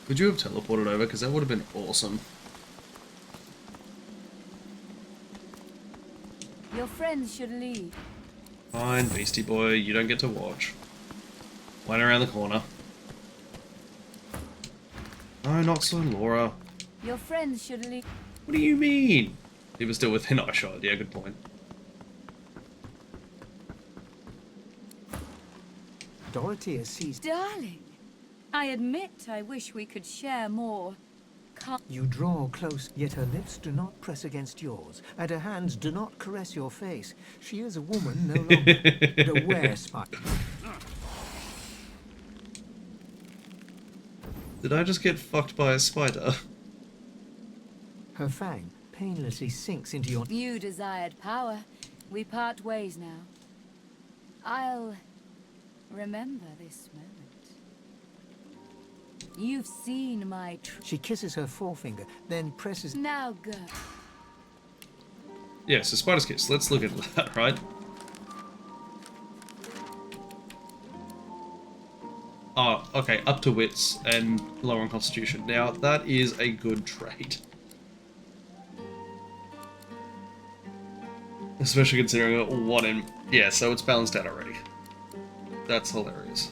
Could you have teleported over? Because that would have been awesome. Your friends should leave. Fine, Beastie Boy, you don't get to watch. Went around the corner. No, not so, Laura. Your friends should leave. What do you mean? He was still within eyeshot. Yeah, good point. Dorothea sees... Darling, I admit I wish we could share more. You draw close, yet her lips do not press against yours, and her hands do not caress your face. She is a woman no longer, but a were-spider. Did I just get fucked by a spider? Her fang painlessly sinks into your... You desired power. We part ways now. I'll remember this moment. You've seen my She kisses her forefinger, then presses... Now go. Yeah, so spider's kiss. Let's look at that, right? Oh, okay, up to wits and lower on constitution. Now, that is a good trait. Especially considering what in... Yeah, so it's balanced out already. That's hilarious.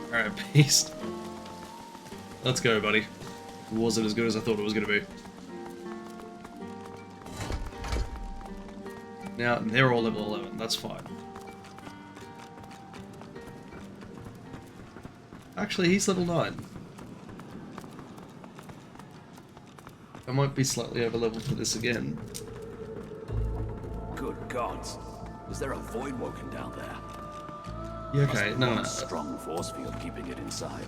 Alright, beast. Let's go, buddy. Wasn't as good as I thought it was going to be. Now, they're all level 11, that's fine. Actually, he's level 9. I might be slightly over level for this again. Good gods. Is there a void woken down there? Yeah, okay, no. Strong force field keeping it inside.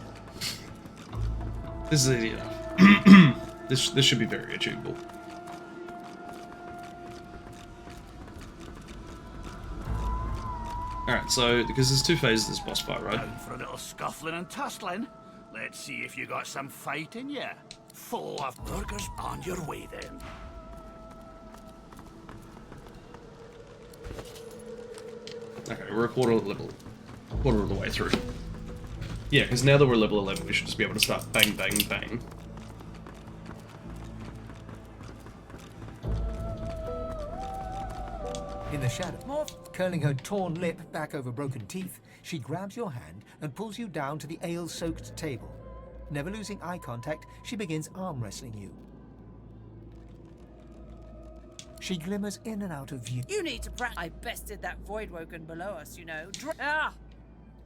This is easy enough. This should be very achievable. Alright, so, because there's 2 phases of this boss fight, right? Time for a little scuffling and tussling. Let's see if you got some fight in you. Full of burgers on your way then. Okay, we're a quarter of the way through. Yeah, because now that we're level 11, we should just be able to start bang, bang, bang. In the shadow, curling her torn lip back over broken teeth, she grabs your hand and pulls you down to the ale-soaked table. Never losing eye contact, she begins arm wrestling you. She glimmers in and out of view. You need to practice. I bested that void woken below us, you know.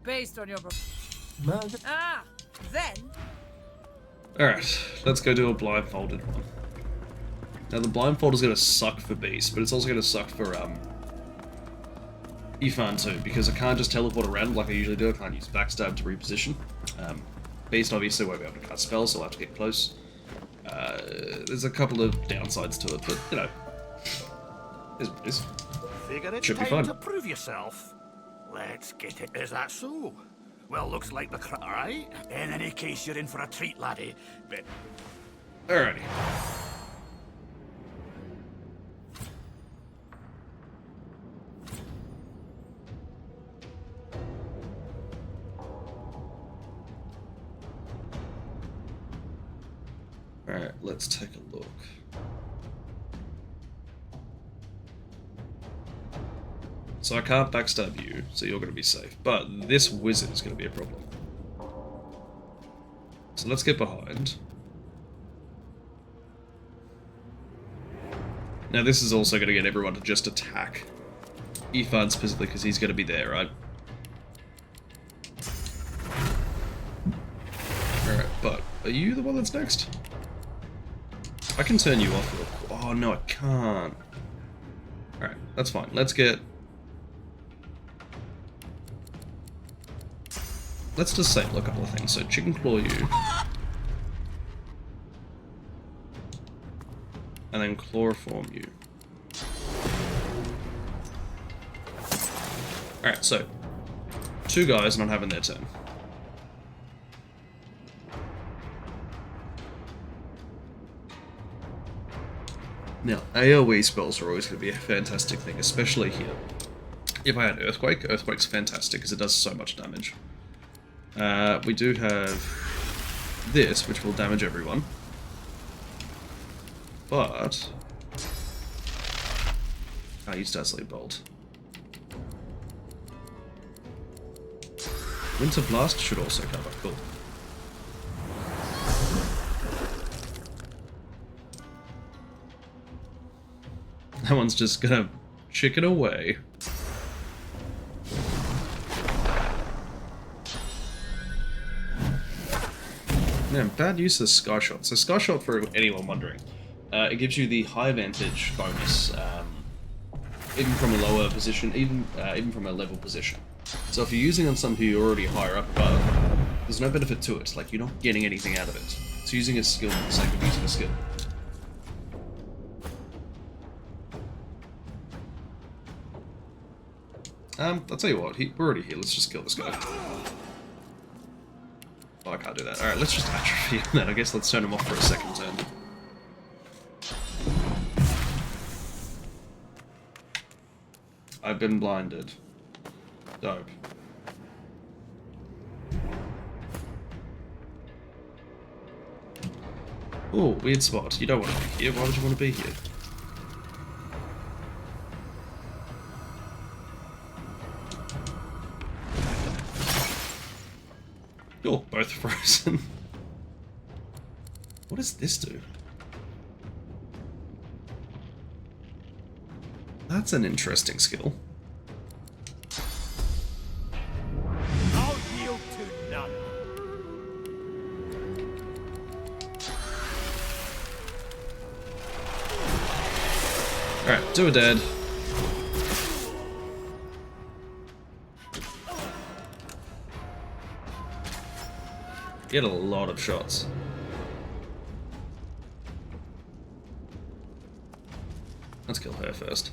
Based on your... Murder. Then... Alright, let's go do a blindfolded one. Now the blindfold is going to suck for Beast, but it's also going to suck for Ifan too, because I can't just teleport around like I usually do. I can't use backstab to reposition. Beast obviously won't be able to cast spells, so I'll have to get close. There's a couple of downsides to it, but you know, is what it is. Figure it's Should be time fun. to prove yourself. Let's get it. Is that so? Well, looks like the all right. In any case, you're in for a treat, laddie. But Alrighty. Alright, let's take a look. So I can't backstab you, so you're going to be safe. But this wizard is going to be a problem. So let's get behind. Now this is also going to get everyone to just attack Ifan specifically because he's going to be there, right? Alright, but are you the one that's next? I can turn you off real quick. Oh no, I can't. Alright, that's fine. Let's disable a couple of things. So chicken claw you. And then chloroform you. Alright, so 2 guys not having their turn. Now, AoE spells are always going to be a fantastic thing, especially here. If I had Earthquake, Earthquake's fantastic because it does so much damage. We do have this, which will damage everyone. But I use Dazzling Bolt. Winter Blast should also cover. Cool. That one's just gonna Chicken away. Man, bad use of Sky Shot. So Sky Shot, for anyone wondering, it gives you the high vantage bonus, even from a lower position, even from a level position. So if you're using on something you're already higher up above, there's no benefit to it. Like, you're not getting anything out of it. It's using a skill for the sake of using a skill. I'll tell you what, we're already here, let's just kill this guy. Oh, I can't do that. Alright, let's just atrophy him then. I guess let's turn him off for a second turn. I've been blinded. Dope. Oh, weird spot. You don't want to be here. Why would you want to be here? You're both frozen. What does this do? That's an interesting skill. I'll yield to none. Alright, 2 are dead. Get a lot of shots. Let's kill her first.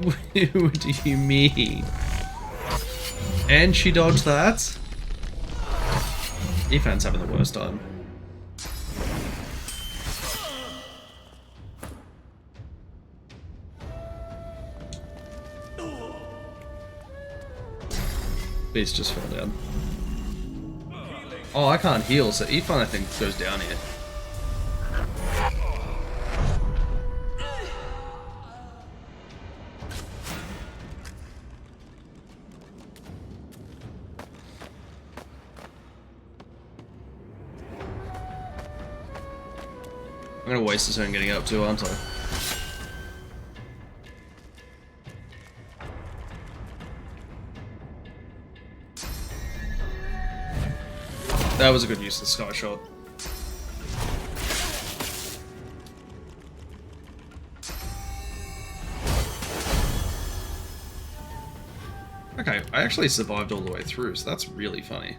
What do you mean? And she dodged that? Ethan's having the worst time. Beast just fell down. Oh, I can't heal, so Ethan, I think, goes down here. I'm gonna waste a turn getting up too, aren't I? That was a good use of the Sky Shot. Okay, I actually survived all the way through, so that's really funny.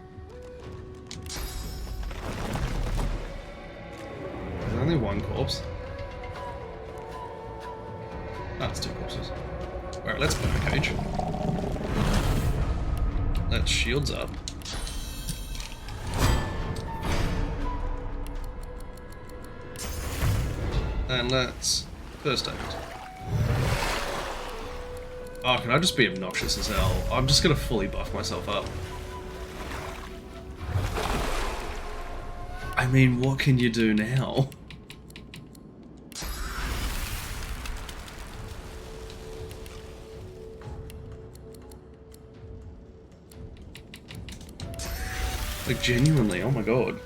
There's only one corpse. That's 2 corpses. Alright, let's burn a cage. Let's shields up. And let's first aid. Oh, can I just be obnoxious as hell? I'm just gonna fully buff myself up. I mean, what can you do now? Like, genuinely, oh my god.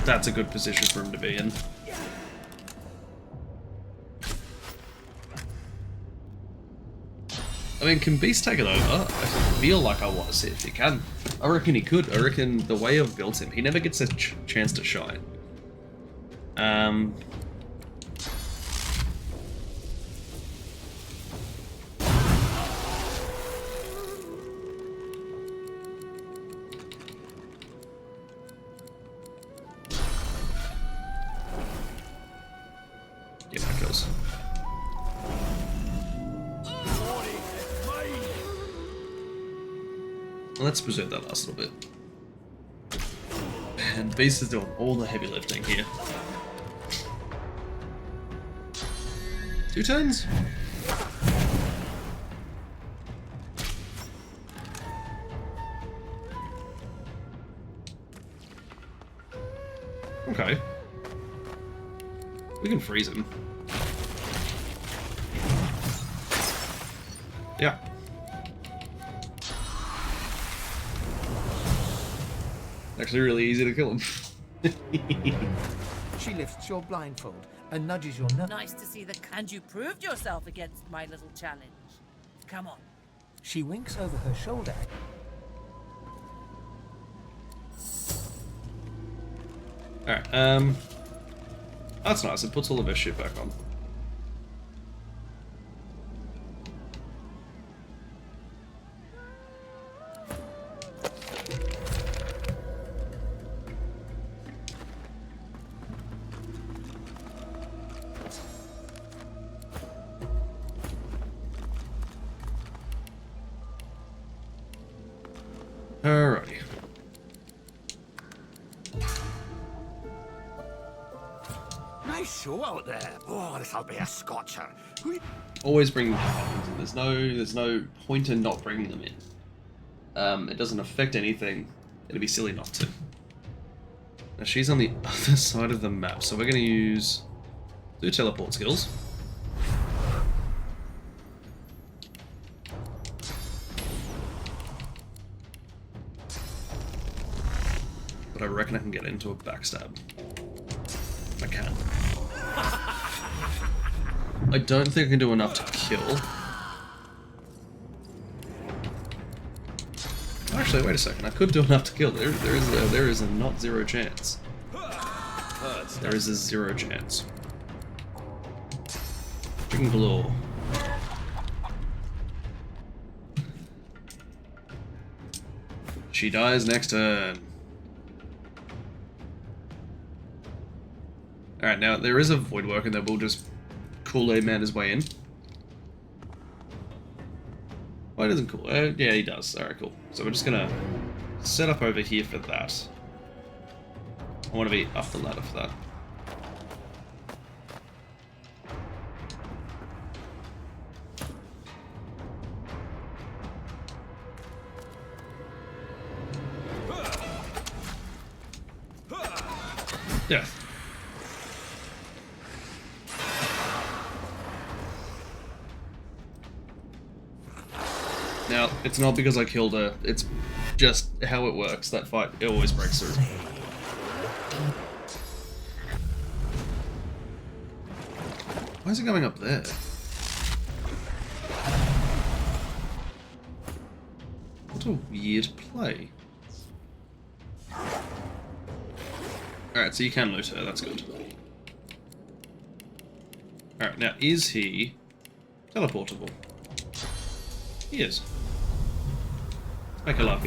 That's a good position for him to be in. I mean, can Beast take it over? I feel like I want to see if he can. I reckon he could. I reckon the way I've built him, he never gets a chance to shine. Yeah, that goes. Let's preserve that last little bit. And Beast is doing all the heavy lifting here. 2 turns? Okay. We can freeze him. Yeah. Actually really easy to kill him. She lifts your blindfold and nudges your nose. Nice to see and you proved yourself against my little challenge. Come on. She winks over her shoulder. Alright, that's nice. It puts all of her shit back on. Alrighty. Nice show out there. Oh, this'll be a scotcher. Always bring them in. There's no point in not bringing them in. It doesn't affect anything. It'd be silly not to. Now she's on the other side of the map, so we're gonna use 2 teleport skills. But I reckon I can get into a backstab. I can. I don't think I can do enough to kill. Actually, wait a second. I could do enough to kill. There is a not zero chance. There is a 0 chance. Chicken galore. She dies next turn. Alright, now there is a void worker that will just Kool-Aid Man his way in. Well, he doesn't cool. Yeah, he does. Alright, cool. So we're just gonna set up over here for that. I want to be up the ladder for that. Death. Now, it's not because I killed her, it's just how it works. That fight, it always breaks through. Why is it going up there? What a weird play. Alright, so you can loot her, that's good. Alright, now is he teleportable? He is. Make a laugh.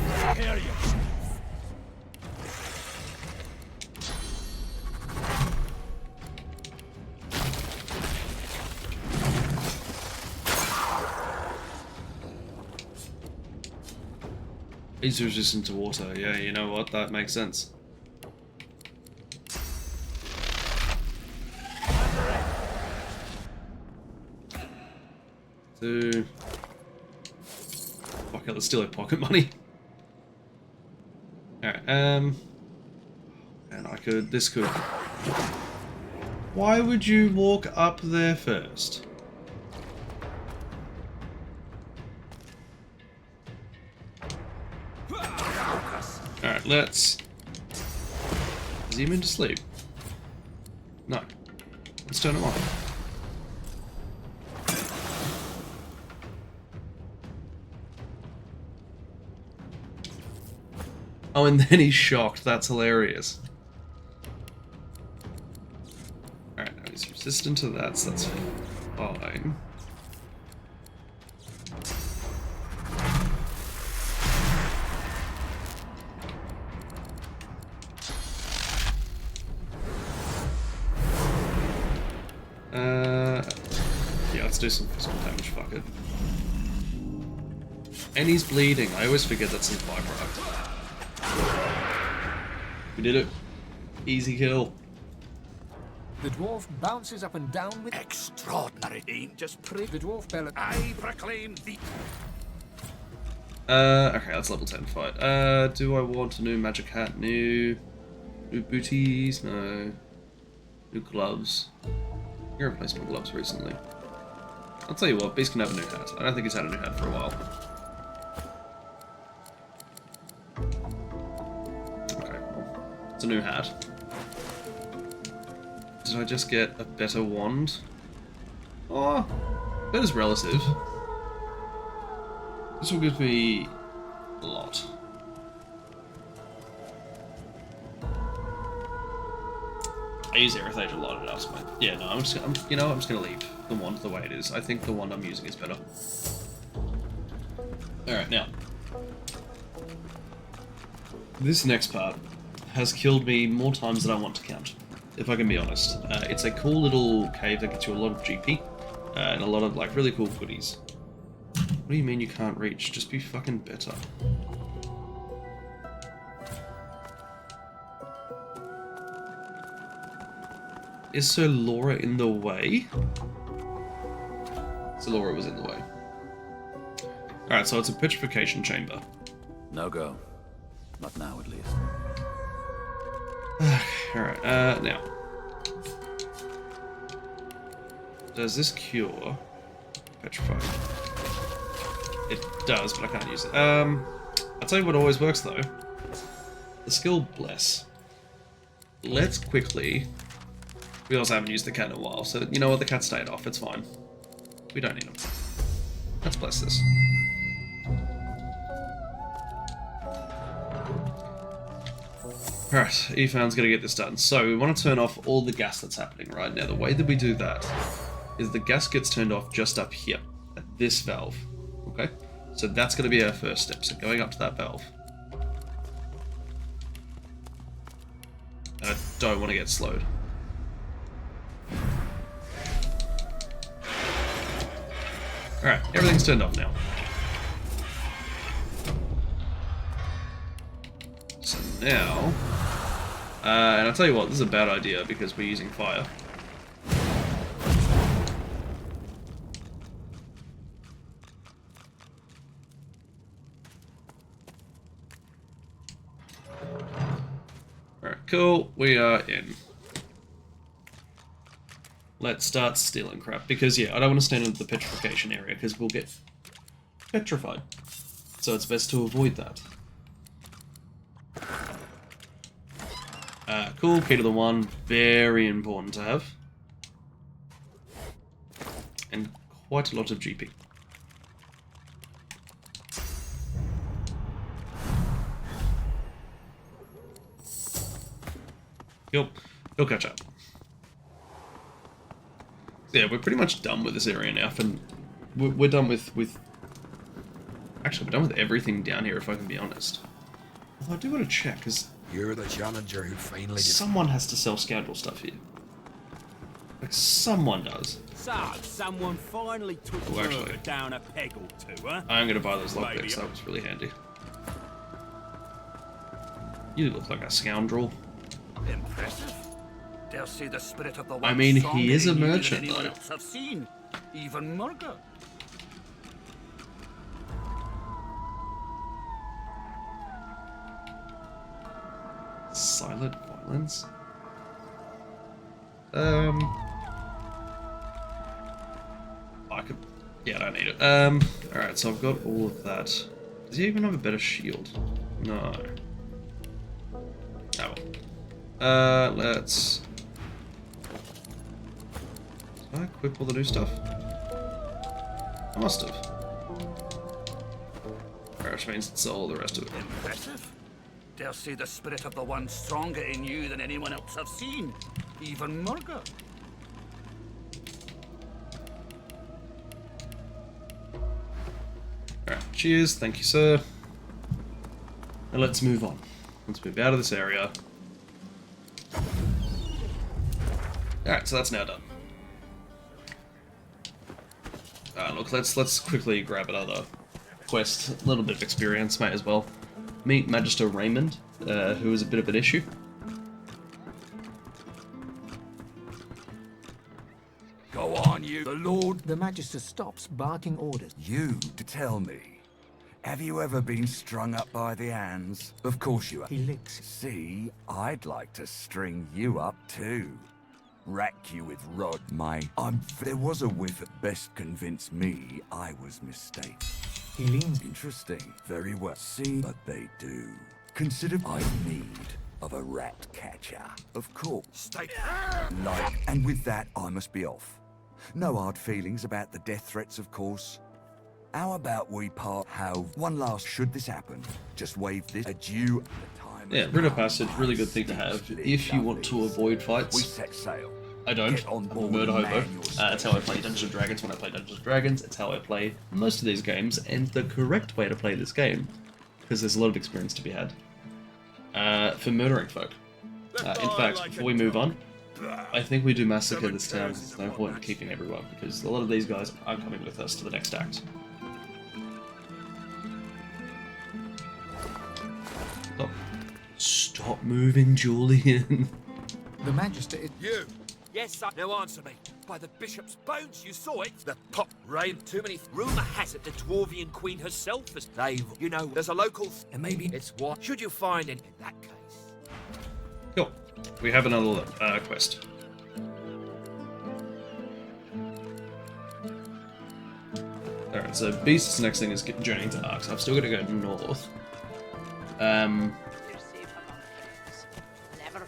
He's resistant to water. Yeah, you know what? That makes sense. Fuck it, let's steal her pocket money. Alright, and this could... Why would you walk up there first? Alright, let's... zoom into sleep. No. Let's turn him off. Oh, and then he's shocked. That's hilarious. Alright, now he's resistant to that, so that's fine. Yeah, let's do some physical damage, fuck it. And he's bleeding. I always forget that's his byproduct. We did it. Easy kill. The dwarf bounces up and down with extraordinary. Ain't just the dwarf bell. I proclaim thee. Okay, that's level 10 fight. Do I want a new magic hat? New booties? No. New gloves. You replaced my gloves recently. I'll tell you what, Beast can have a new hat. I don't think he's had a new hat for a while. Okay, well, it's a new hat. Did I just get a better wand? Oh, better's relative. This will give me a lot. I use Aerithage a lot enough, but yeah, no, I'm just gonna leave the wand the way it is. I think the wand I'm using is better. Alright, now. This next part has killed me more times than I want to count, if I can be honest. It's a cool little cave that gets you a lot of GP, and a lot of, like, really cool goodies. What do you mean you can't reach? Just be fucking better. Is Sir Laura in the way? Sir Laura was in the way. Alright, so it's a petrification chamber. No go. Not now, at least. Alright, now. Does this cure petrify? It does, but I can't use it. I'll tell you what always works, though. The skill Bless. Let's quickly... We also haven't used the cat in a while, so you know what? The cat stayed off. It's fine. We don't need him. Let's bless this. Alright, Efound's gonna get this done. So we want to turn off all the gas that's happening right now. The way that we do that is the gas gets turned off just up here, at this valve. Okay? So that's gonna be our first step. So going up to that valve. And I don't want to get slowed. Alright, everything's turned off now. So now... and I'll tell you what, this is a bad idea because we're using fire. Alright, cool. We are in. Let's start stealing crap, because yeah, I don't want to stand in the petrification area, because we'll get petrified. So it's best to avoid that. Cool, key to the one, very important to have. And quite a lot of GP. He'll catch up. Yeah, we're pretty much done with this area now. We're done with... Actually, we're done with everything down here, if I can be honest. Although I do want to check, because... You're the challenger who finally... Someone has to sell scoundrel stuff here. Like, someone does. So, someone finally took actually, down a peg or two, huh? I'm going to buy those lockpicks, that was really handy. You look like a scoundrel. Impressive. They'll see the spirit of the I mean, he is a merchant, though. Else have seen. Even Murga. Silent violence? I could... Yeah, I don't need it. Alright, so I've got all of that. Does he even have a better shield? No. Oh well. Let's... Did I equip all the new stuff? I must have. Alright, which means it's all the rest of it. Impressive. They'll see the spirit of the one stronger in you than anyone else have seen. Even Murga. Alright, cheers, thank you, sir. Now let's move on. Let's move out of this area. Alright, so that's now done. Look, let's quickly grab another quest. A little bit of experience, might as well. Meet Magister Raymond, who is a bit of an issue. Go on, you, the Lord. The Magister stops, barking orders. You, to tell me. Have you ever been strung up by the hands? Of course you have. He licks. See, I'd like to string you up too. rack you with rod, mate. There was a whiff at best convinced me I was mistaken. He leans. Interesting. Very well. See what they do. Consider I need of a rat catcher. Of course. Stay. Like, and with that, I must be off. No hard feelings about the death threats, of course. How about we part? How one last should this happen? Just wave this adieu. Yeah, Rite of Passage, really good thing to have if you want to avoid fights. We set sail. I don't. I'm a murder hobo. It's how I play Dungeons and Dragons when I play Dungeons and Dragons. It's how I play most of these games, and the correct way to play this game, because there's a lot of experience to be had. For murdering folk. In fact, before we move on, I think we do massacre this town. There's no point in keeping everyone, because a lot of these guys are coming with us to the next act. Stop. Stop moving, Julian. The Magister is... You! Yes, sir. Now answer me. By the bishop's bones, you saw it. The pot rain. Too many. Rumour has it the Dwarvian queen herself has. You know, there's a local. And maybe it's what. Should you find it in that case? Cool. We have another quest. Alright, so Beast's next thing is journeying to Ark. So I've still got to go north.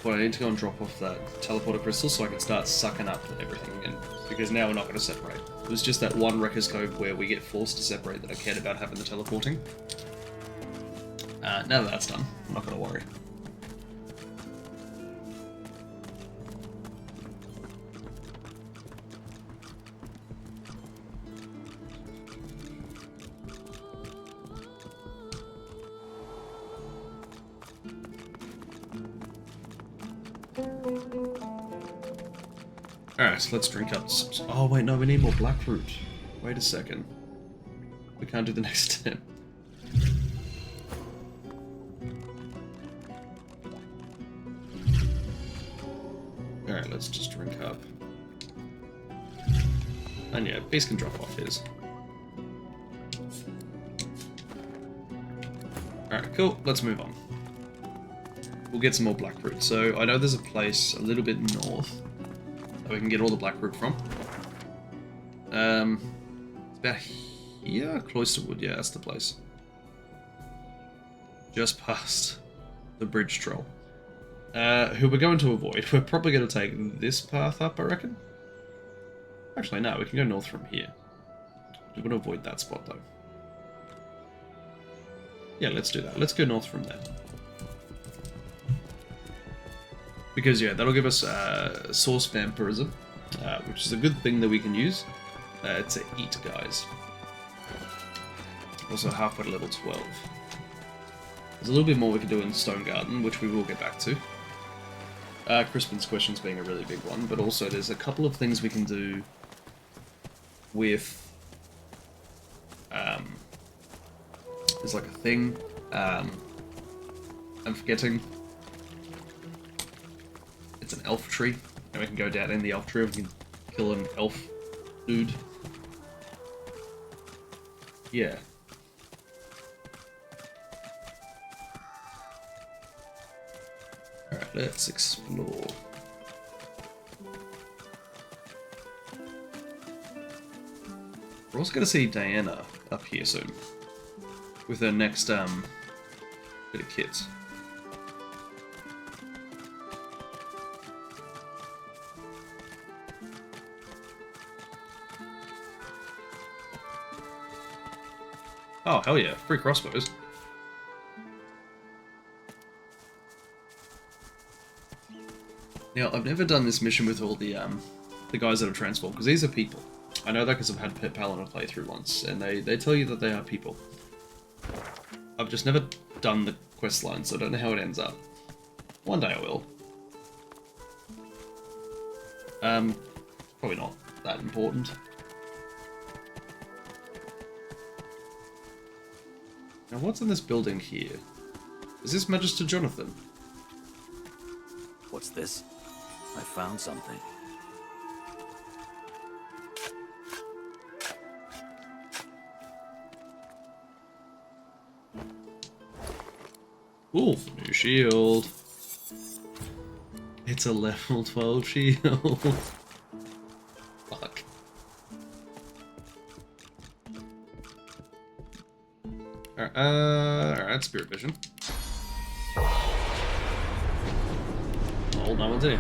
Well, I need to go and drop off that teleporter crystal so I can start sucking up everything again. Because now we're not going to separate. It was just that one Wreckers Cove where we get forced to separate that I cared about having the teleporting. Now that that's done, I'm not going to worry. Alright, so let's drink up some... Oh wait, no, we need more black fruit. Wait a second. We can't do the next step. Alright, let's just drink up. And yeah, Beast can drop off his. Alright, cool, let's move on. We'll get some more black fruit. So I know there's a place a little bit north that we can get all the black fruit from. It's about here? Cloisterwood, yeah, that's the place. Just past the bridge troll. Who we're going to avoid. We're probably going to take this path up, I reckon. Actually, no, we can go north from here. We're going to avoid that spot, though. Yeah, let's do that. Let's go north from there. Because, yeah, that'll give us source vampirism, which is a good thing that we can use to eat guys. Also halfway to level 12. There's a little bit more we can do in Stone Garden, which we will get back to. Crispin's questions being a really big one, but also there's a couple of things we can do with... there's like a thing, I'm forgetting. It's an elf tree, and we can go down in the elf tree and we can kill an elf dude. Yeah. Alright, let's explore. We're also going to see Diana up here soon, with her next bit of kit. Oh, hell yeah. Free crossbows. Now, I've never done this mission with all the guys that have transformed, because these are people. I know that because I've had Pet Pal on a playthrough once, and they tell you that they are people. I've just never done the quest line, so I don't know how it ends up. One day I will. Probably not that important. Now, what's in this building here? Is this Magister Jonathan? What's this? I found something. Ooh, new shield. It's a level 12 shield. Fuck. Alright, Spirit Vision. Oh, no one's in.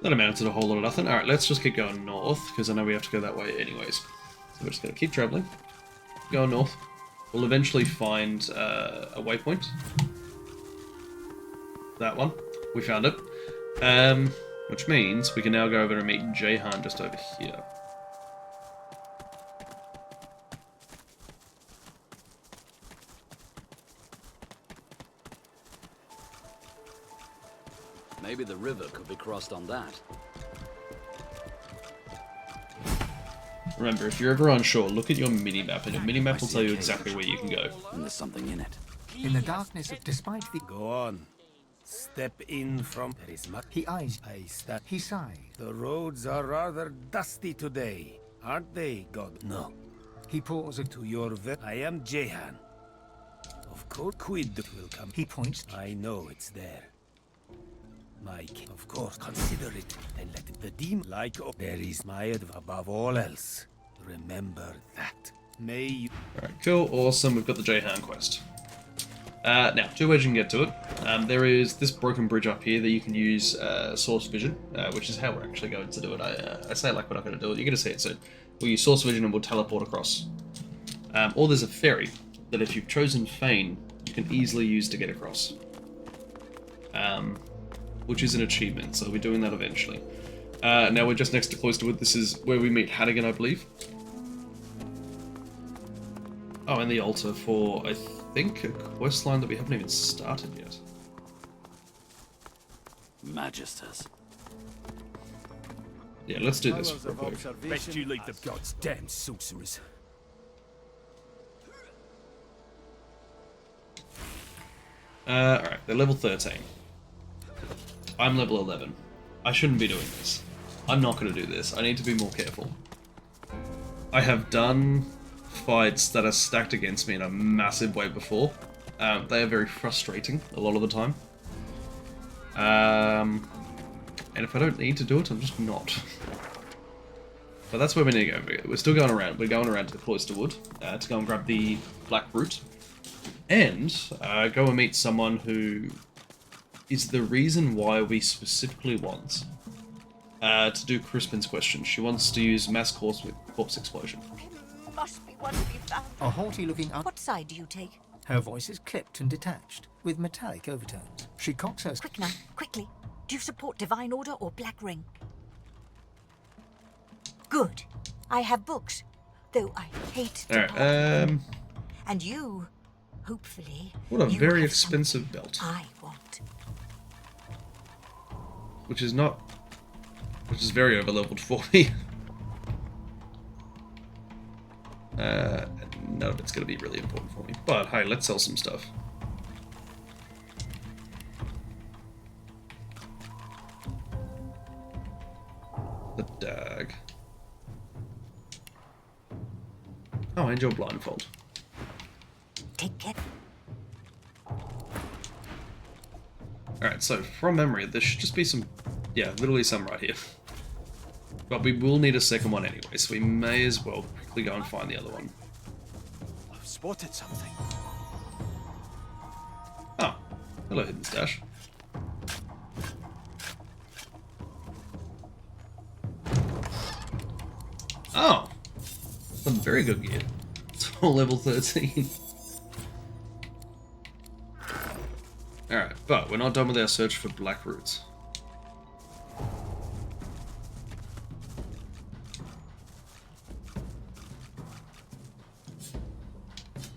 That amounted to a whole lot of nothing. Alright, let's just keep going north, because I know we have to go that way anyways. So we're just going to keep travelling. Going north. We'll eventually find a waypoint. That one. We found it. Which means we can now go over and meet Jahan just over here. Maybe the river could be crossed on that. Remember, if you're ever unsure, look at your mini-map, and your mini-map will tell you exactly where you can go. And there's something in it. In the darkness, despite the... Go on. Step in from... There is much... He eyes. I start... He sighs. The roads are rather dusty today, aren't they, God? No. He pauses. To your I am Jehan. Of course, Quid will come. He points. I know it's there. My king, of course, consider it, and let the demon like... Oh, there is my above all else. Remember that. May you... Alright, cool, awesome, we've got the Jahan quest. Now, two ways you can get to it. There is this broken bridge up here that you can use Source Vision, which is how we're actually going to do it. I say like we're not going to do it, you're going to see it soon. We'll use Source Vision and we'll teleport across. Or there's a ferry that if you've chosen Feign, you can easily use to get across. Which is an achievement, so we're doing that eventually. Now we're just next to Cloisterwood. This is where we meet Hannigan, I believe. Oh, and the altar for, I think, a quest line that we haven't even started yet. Magisters. Yeah, let's do this real quick. Best you leave the gods damn sorcerers. Alright, they're level 13. I'm level 11. I shouldn't be doing this. I'm not going to do this. I need to be more careful. I have done fights that are stacked against me in a massive way before. They are very frustrating a lot of the time. And if I don't need to do it, I'm just not. But that's where we need to go. We're still going around. We're going around to the Cloisterwood to go and grab the Black Root. And go and meet someone who is the reason why we specifically want to do Crispin's question. She wants to use mass corpse explosion. Must be one to be found. A haughty-looking... What side do you take? Her voice is clipped and detached, with metallic overtones. She cocks her... Quick now, quickly. Do you support Divine Order or Black Ring? Good. I have books, though I hate to Alright, And you, hopefully... What a very expensive belt. I want. Which is very over-leveled for me. None of it's going to be really important for me. But, hey, let's sell some stuff. The dag. Oh, and your blindfold. Take it. Alright, so from memory, there should just be some... Yeah, literally some right here. But we will need a second one anyway, so we may as well quickly go and find the other one. I've spotted something. Oh, hello, Hidden Stash. Oh, some very good gear. It's all level 13. Alright, but we're not done with our search for Black Roots.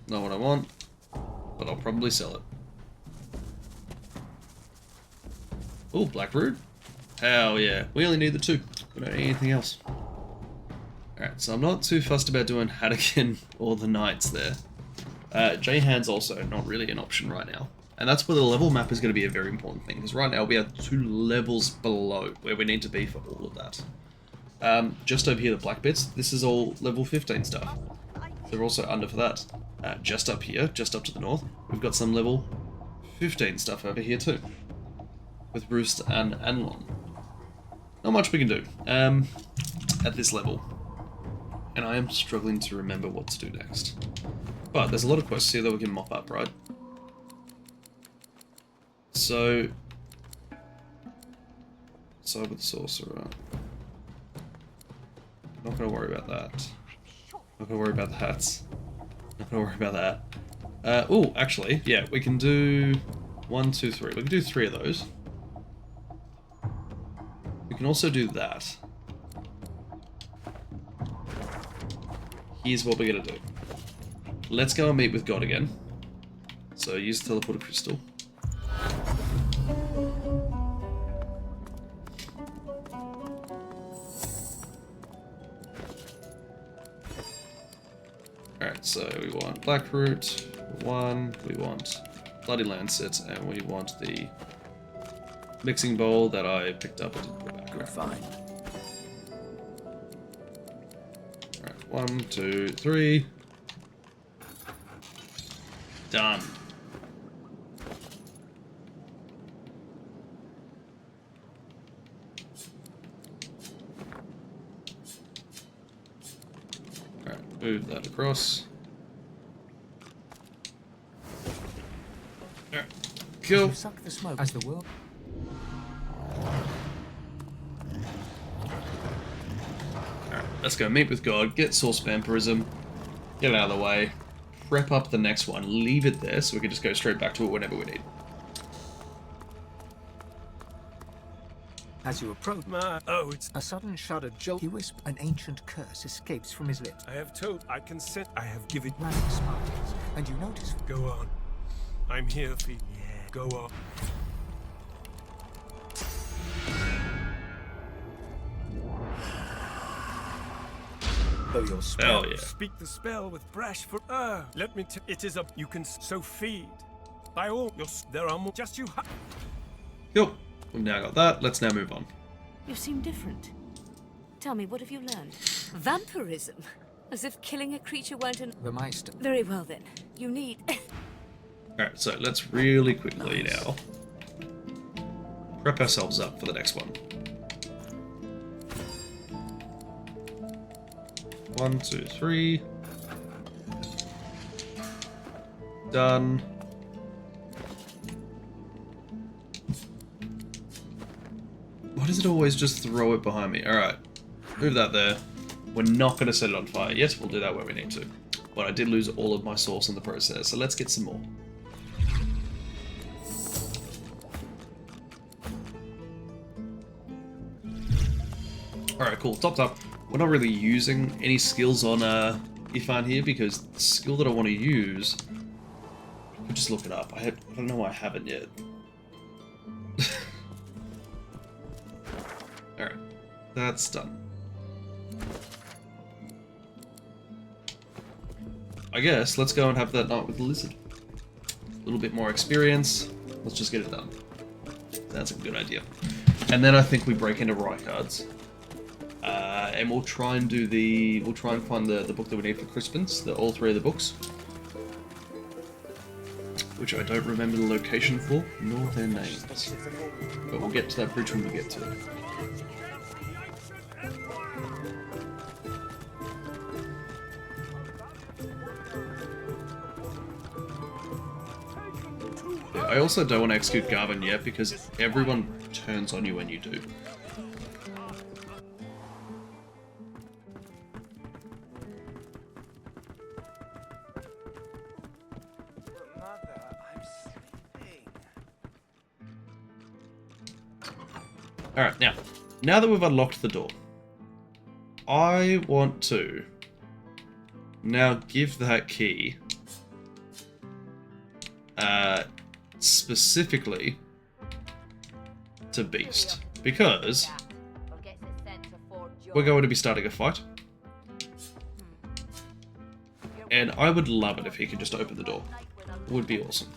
Not what I want, but I'll probably sell it. Oh, Black Root? Hell yeah. We only need the two. We don't need anything else. Alright, so I'm not too fussed about doing Hannigan or the Knights there. Jahan's also not really an option right now. And that's where the level map is going to be a very important thing, because right now we are 2 levels below where we need to be for all of that. Just over here, the black bits, this is all level 15 stuff. They're also under for that. Just up here, just up to the north, we've got some level 15 stuff over here too. With Roost and Anlon. Not much we can do at this level. And I am struggling to remember what to do next. But there's a lot of quests here that we can mop up, right? So... Side with the Sorcerer. Not gonna worry about that. Not gonna worry about the hats. Not gonna worry about that. Oh, actually, yeah, we can do 1, 2, 3. We can do 3 of those. We can also do that. Here's what we're gonna do. Let's go and meet with God again. So use the teleporter crystal. Alright, so we want Blackroot, 1, we want Bloody Lancet, and we want the mixing bowl that I picked up and didn't put back. Good find. Alright, 1, 2, 3. Done. Alright, move that across. Alright, cool. You suck the smoke as the world. Alright, let's go meet with God, get Source Vampirism, get it out of the way, prep up the next one, leave it there so we can just go straight back to it whenever we need. As you approach, it's a sudden shudder jolt. He whispers, an ancient curse escapes from his lips. I have told, I consent, I have given. Magic sparkles, and you notice. Go on. I'm here for you. Yeah. Go on. Though your spell. Hell yeah. Speak the spell with brash for. Let me. It is a. You can so feed. By all your. There are more. Just you. Cool. We've now got that. Let's now move on. You seem different. Tell me, what have you learned? Vampirism? As if killing a creature weren't an... The Meister. Very well then. You need... Alright, so let's really quickly now prep ourselves up for the next one. 1, 2, 3. Done. Why does it always just throw it behind me? Alright, move that there. We're not going to set it on fire. Yes, we'll do that when we need to. But I did lose all of my sauce in the process, so let's get some more. Alright, cool. Top up. We're not really using any skills on Ifan here because the skill that I want to use... I could just look it up. I don't know why I haven't yet. Alright, that's done. I guess let's go and have that night with the lizard. A little bit more experience. Let's just get it done. That's a good idea. And then I think we break into Ryecards. And we'll try and do the... We'll try and find the book that we need for Crispin's. All 3 of the books. Which I don't remember the location for, nor their names. But we'll get to that bridge when we get to it. Yeah, I also don't want to execute Garvin yet because everyone turns on you when you do. Alright, now that we've unlocked the door, I want to now give that key specifically to Beast, because we're going to be starting a fight, and I would love it if he could just open the door. It would be awesome.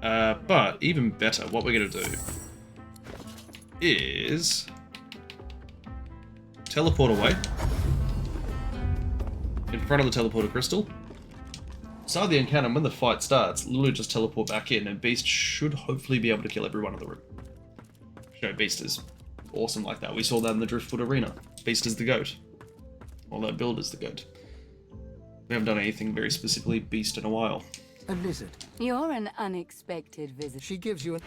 But even better, what we're going to do is teleport away. in front of the teleporter crystal. Start the encounter, and when the fight starts, literally just teleport back in, and Beast should hopefully be able to kill everyone in the room. You know, Beast is awesome like that. We saw that in the Driftwood Arena. Beast is the GOAT. Well, that build is the GOAT. We haven't done anything very specifically Beast in a while. A lizard. You're an unexpected visit. She gives you a...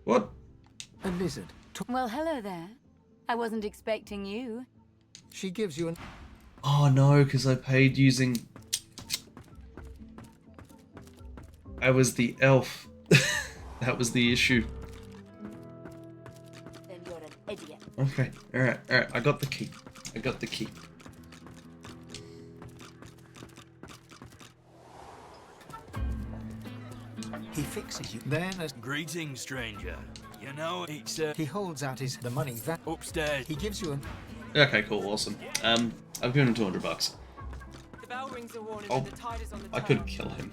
What? A lizard. Well, hello there. I wasn't expecting you. She gives you an... Oh no, because I paid using... I was the elf. That was the issue. Then you're an idiot. Okay, alright, I got the key. I got the key. He fixes you. Then as... Greetings, stranger. You know, it's, He holds out the money that... upstairs. He gives you an... Okay, cool, awesome. I've given him $200. The bell rings a warning Oh, that the tide is on the I turn. could kill him.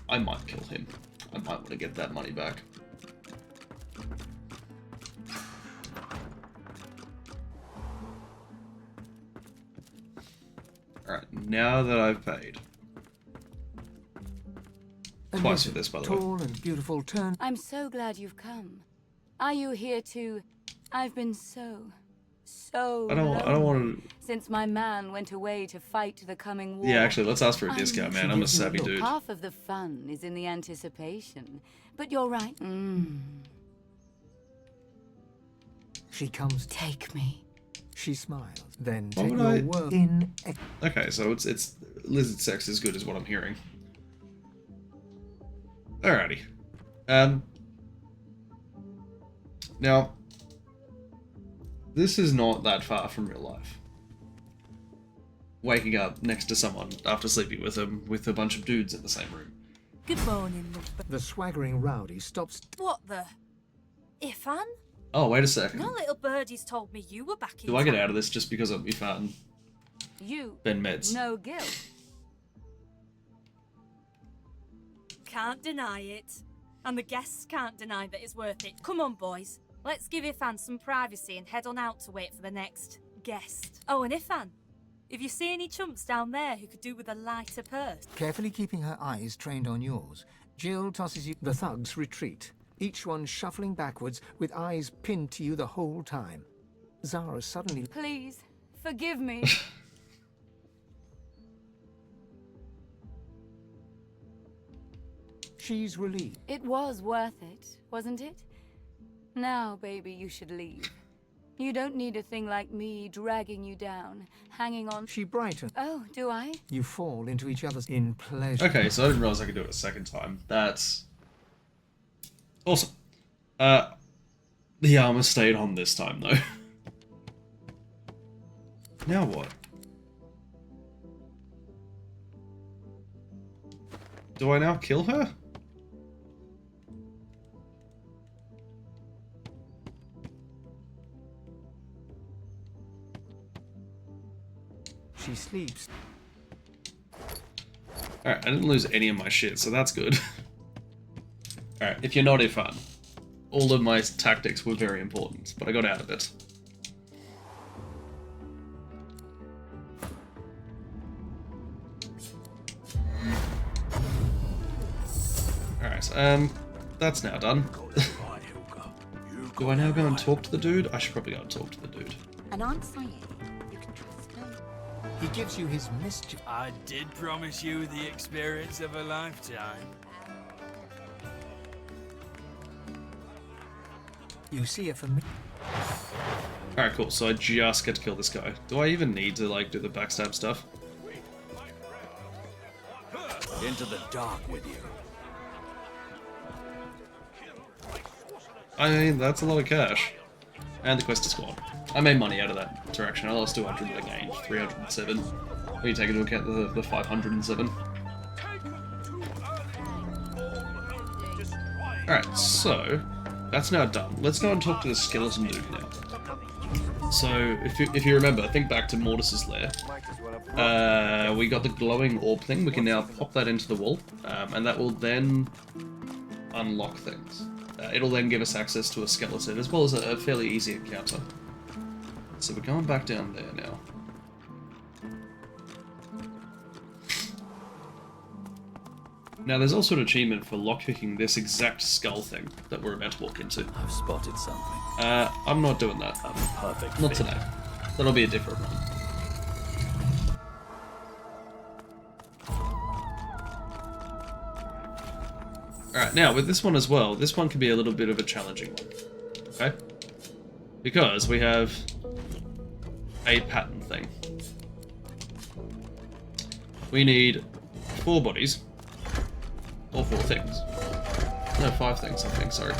I might kill him. I might want to get that money back. Alright, now that I've paid. Twice for this, by the way. Tall and beautiful turn. I'm so glad you've come. Are you here to... I've been so I don't want to... since my man went away to fight the coming war. Yeah, actually, let's ask for a discount, man. I'm a savvy dude. Half of the fun is in the anticipation. But you're right. She comes... Take me. She smiles. Then Why take would your I- word in... Okay, so it's lizard sex is good is what I'm hearing. Alrighty. Now, this is not that far from real life. Waking up next to someone after sleeping with them with a bunch of dudes in the same room. Good morning, love. The swaggering rowdy stops... What the? Ifan? Oh, wait a second. No little birdies told me you were back in Do I get town. out of this just because of me farting? You. Ben Meds. No guilt. Can't deny it. And the guests can't deny that it's worth it. Come on, boys. Let's give Ifan some privacy and head on out to wait for the next guest. Oh, and Ifan, if you see any chumps down there who could do with a lighter purse... Carefully keeping her eyes trained on yours, Jill tosses you... The thugs retreat, each one shuffling backwards with eyes pinned to you the whole time. Zara suddenly... Please, forgive me. She's relieved. It was worth it, wasn't it? Now, baby, you should leave. You don't need a thing like me dragging you down, hanging on... She brightens. Oh, do I? You fall into each other's in pleasure. Okay, so I didn't realize I could do it a second time. That's awesome. The armor stayed on this time, though. Now what? Do I now kill her? She sleeps. Alright, I didn't lose any of my shit, so that's good. Alright, if you're not Ifan, all of my tactics were very important, but I got out of it. Alright, that's now done. Do I now go and talk to the dude? I should probably go and talk to the dude. And I'm saying you can trust me. He gives you his mischief. I did promise you the experience of a lifetime. You see a familiar... Alright, cool, so I just get to kill this guy. Do I even need to, like, do the backstab stuff? Into the dark with you. I mean, that's a lot of cash. And the quest is gone. I made money out of that interaction. I lost 200, but I gained 307. When you take into account the 507. Alright, so that's now done. Let's go and talk to the skeleton dude now. So, if you remember, think back to Mortis's lair. We got the glowing orb thing. We can now pop that into the wall, and that will then unlock things. It'll then give us access to a skeleton, as well as a fairly easy encounter. So we're going back down there now. Now, there's also an achievement for lockpicking this exact skull thing that we're about to walk into. I've spotted something. I'm not doing that. I'm perfect. Not today. That'll be a different run. Alright, now with this one as well, this one can be a little bit of a challenging one. Okay? Because we have a pattern thing. We need 4 bodies. Or 4 things. No, 5 things, I think, sorry.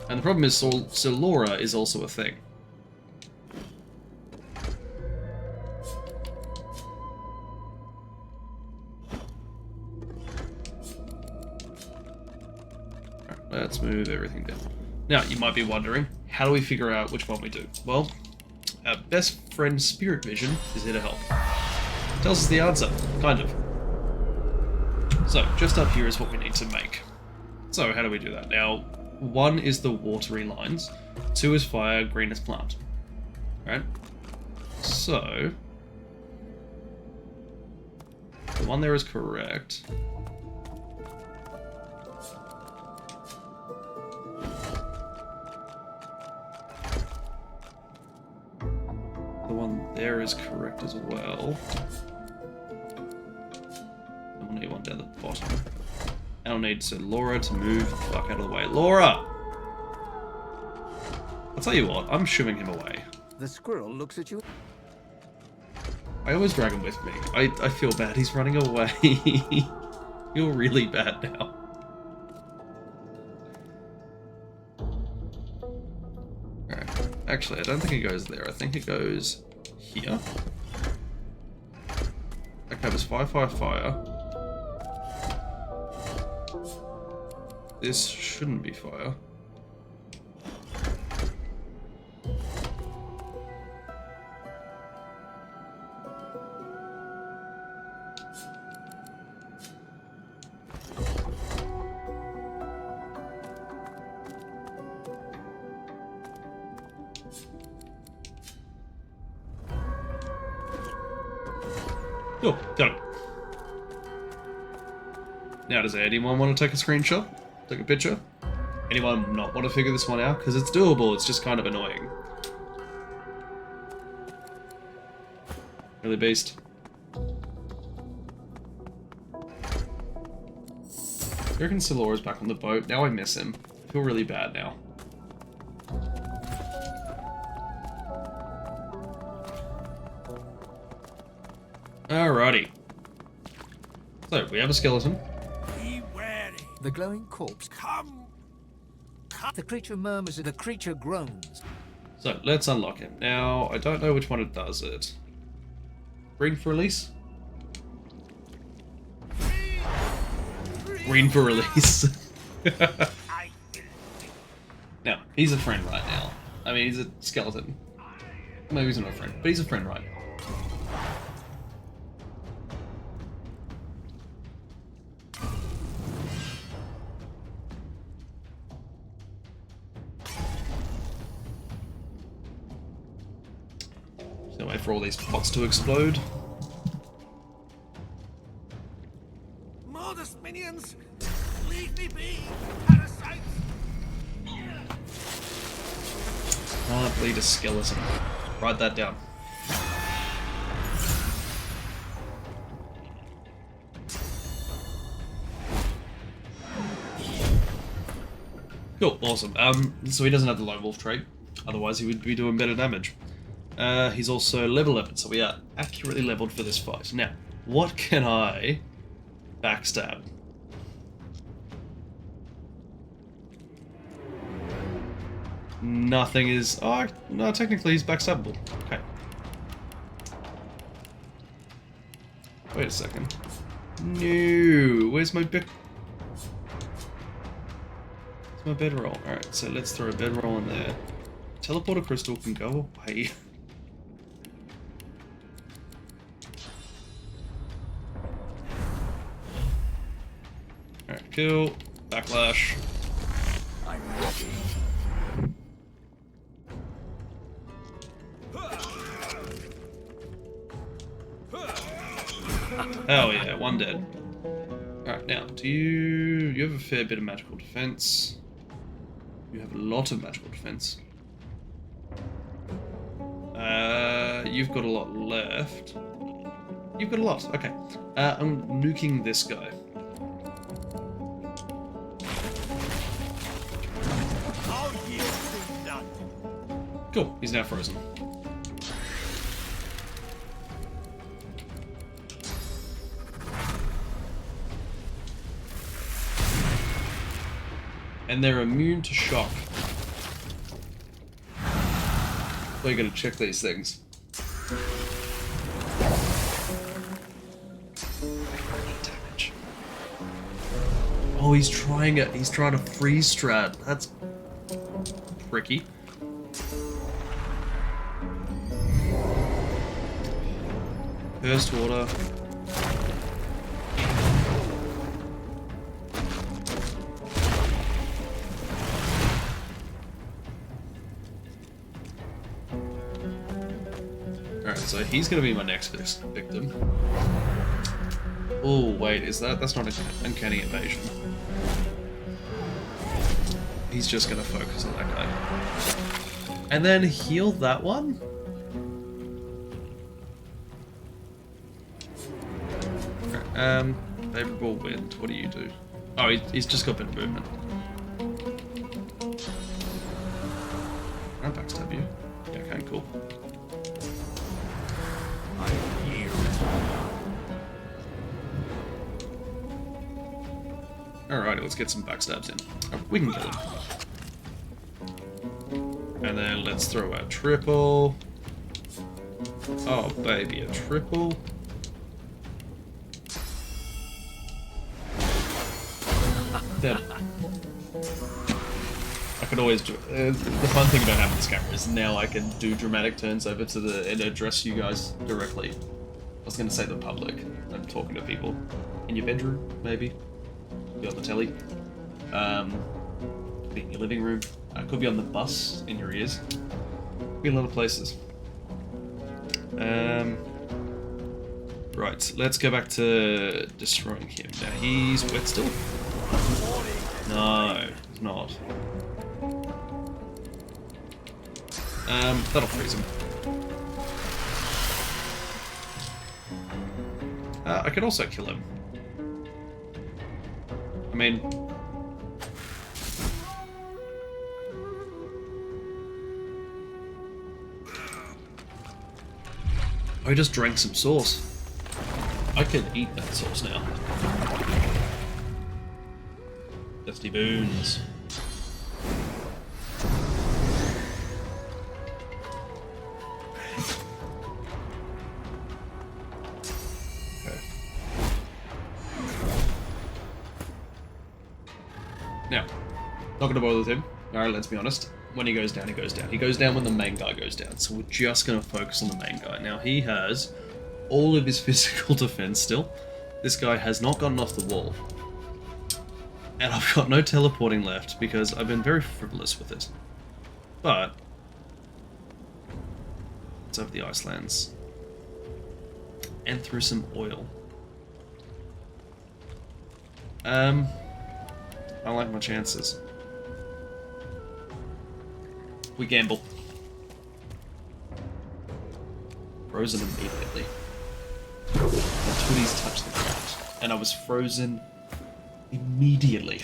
And the problem is, Solora is also a thing. Alright, let's move everything down. Now, you might be wondering, how do we figure out which one we do? Well, our best friend Spirit Vision is here to help. Tells us the answer, kind of. So, just up here is what we need to make. So, how do we do that? Now, 1 is the watery lines, 2 is fire, green is plant. Right? So, the one there is correct. The one there is correct as well. And we'll need one down the bottom. And I'll need Laura to move the fuck out of the way. Laura! I'll tell you what, I'm shooing him away. The squirrel looks at you. I always drag him with me. I feel bad, he's running away. Feel really bad now. Alright, actually I don't think it goes there, I think it goes here. That covers fire, fire, fire. This shouldn't be fire. Oh, got it. Now, does anyone want to take a screenshot? Take a picture? Anyone not want to figure this one out? Because it's doable, it's just kind of annoying. Really, Beast? I reckon Solora's back on the boat. Now I miss him. I feel really bad now. Alrighty. So, we have a skeleton. The glowing corpse. Come. The creature murmurs, the creature groans. So, let's unlock him. Now, I don't know which one it does it. Green for release? Green for release. Now, he's a friend right now. I mean, he's a skeleton. Maybe he's not a friend, but he's a friend right now. So wait for all these pots to explode. Modest minions, leave me be, parasites. Can't bleed a skeleton. Write that down. Cool, awesome. So he doesn't have the lone wolf trait, otherwise he would be doing better damage. He's also level 11, so we are accurately leveled for this fight. Now, what can I backstab? Nothing is... Oh, no, technically he's backstabbable. Okay. Wait a second. No, where's my bed? Where's my bedroll? Alright, so let's throw a bedroll in there. Teleporter crystal can go away. Alright, kill. Backlash. I'm ready. Hell yeah, one dead. Alright, now, you have a fair bit of magical defense. You have a lot of magical defense. You've got a lot left. You've got a lot, okay. I'm nuking this guy. Cool, he's now frozen. And they're immune to shock. We're gonna check these things. Damage. Oh, he's trying it. He's trying to freeze strat. That's tricky. First water. Alright, so he's gonna be my next victim. Oh, wait, that's not an uncanny evasion. He's just gonna focus on that guy. And then heal that one? Favorable wind, what do you do? Oh, he's just got a bit of movement. I'll backstab you. Yeah, okay, cool. Alrighty, let's get some backstabs in. Oh, we can kill him. And then let's throw out triple. Oh, baby, a triple. Dead. I could always do. The fun thing about having this camera is now I can do dramatic turns over to the and address you guys directly. I was going to say the public. I'm talking to people in your bedroom, maybe. Be on the telly. Be in your living room. Could be on the bus in your ears. Be in a lot of places. Right, let's go back to destroying him. Now he's wet still. No, he's not. That'll freeze him. I could also kill him. I mean... I just drank some sauce. I can eat that sauce now. Dusty boons. Okay. Now, not gonna bother with him. Alright, let's be honest. When he goes down, he goes down. He goes down when the main guy goes down. So we're just gonna focus on the main guy. Now he has all of his physical defense still. This guy has not gotten off the wall. And I've got no teleporting left because I've been very frivolous with it. But it's over the Icelands. And through some oil. I like my chances. We gamble. Frozen immediately. My tooties touched the ground. And I was frozen immediately.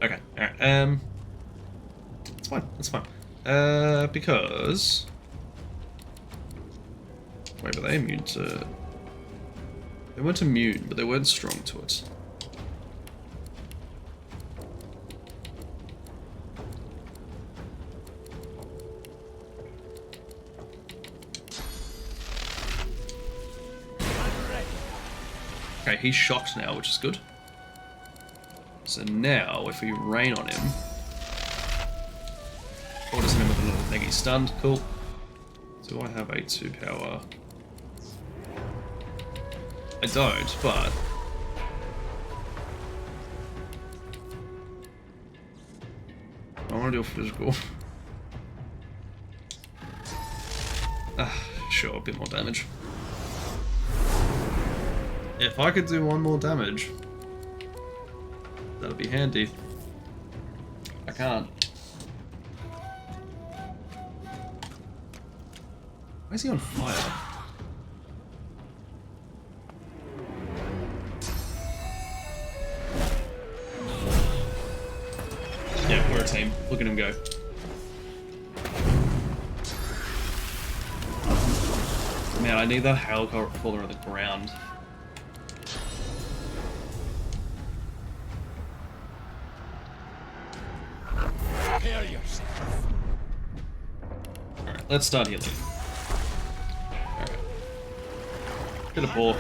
Okay, alright, it's fine, it's fine. Because... Wait, were they immune to... They weren't immune, but they weren't strong to it. Okay, he's shocked now, which is good. So now, if we rain on him... Orders him with a little neggy stunned, cool. Do I have a 2 power? I don't, but... I want to do a physical. Sure, a bit more damage. If I could do 1 more damage, that'd be handy. I can't. Why is he on fire? Yeah, we're a team. Look at him go. Man, I need that hail caller on the ground. Prepare yourself. Alright, let's start healing. Alright. Bit of pork.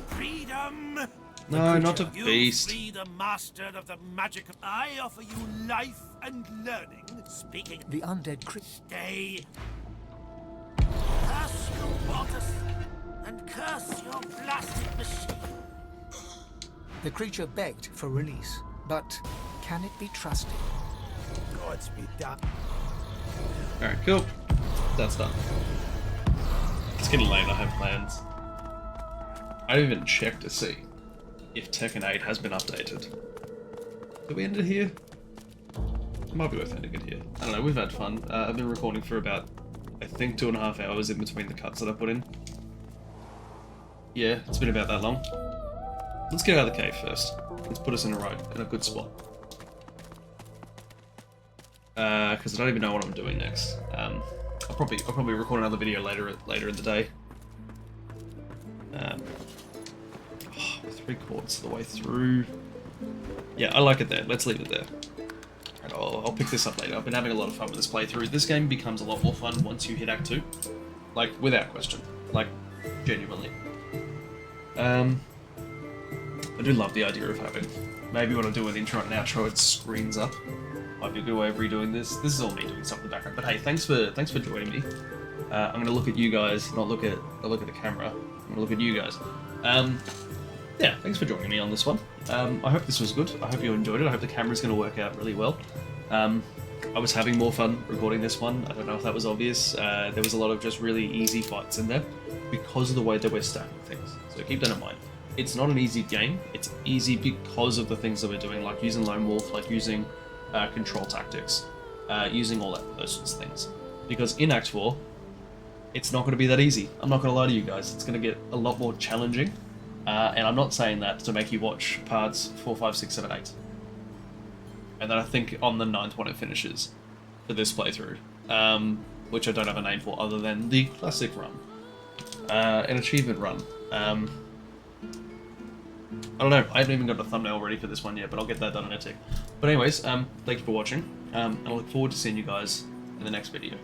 Freedom! No, not a You beast. free the master of the magic. I offer you life and learning. Speaking. The undead Stay. Curse your waters and curse your blasted machine. The creature begged for release, but can it be trusted? Gods be done. Alright, cool. That's done. It's getting late, I have plans. I didn't even check to see if Tekken 8 has been updated. Did we end it here? It might be worth ending it here. I don't know, we've had fun. I've been recording for about, I think, 2.5 hours in between the cuts that I put in. Yeah, it's been about that long. Let's get out of the cave first. Let's put us in a good spot. Because I don't even know what I'm doing next. I'll probably record another video later in the day. 3/4 of the way through. Yeah, I like it there. Let's leave it there. And I'll pick this up later. I've been having a lot of fun with this playthrough. This game becomes a lot more fun once you hit Act 2. Like, without question. Like, genuinely. I do love the idea of having, maybe when I do an intro and outro, it screens up. Might be a good way of redoing this. This is all me doing stuff in the background. But hey, thanks for joining me. I'm gonna look at you guys, not look at the camera. I'm gonna look at you guys. Yeah, thanks for joining me on this one. I hope this was good. I hope you enjoyed it. I hope the camera's going to work out really well. I was having more fun recording this one. I don't know if that was obvious. There was a lot of just really easy fights in there because of the way that we're stacking things. So keep that in mind. It's not an easy game. It's easy because of the things that we're doing, like using Lone Wolf, like using control tactics, using all those sorts of things. Because in Act 4, it's not going to be that easy. I'm not going to lie to you guys. It's going to get a lot more challenging. And I'm not saying that to make you watch parts 4, 5, 6, 7, 8. And then I think on the 9th one it finishes for this playthrough, which I don't have a name for other than the classic run, an achievement run. I don't know, I haven't even got a thumbnail ready for this one yet, but I'll get that done in a tick. But anyways, thank you for watching, and I look forward to seeing you guys in the next video.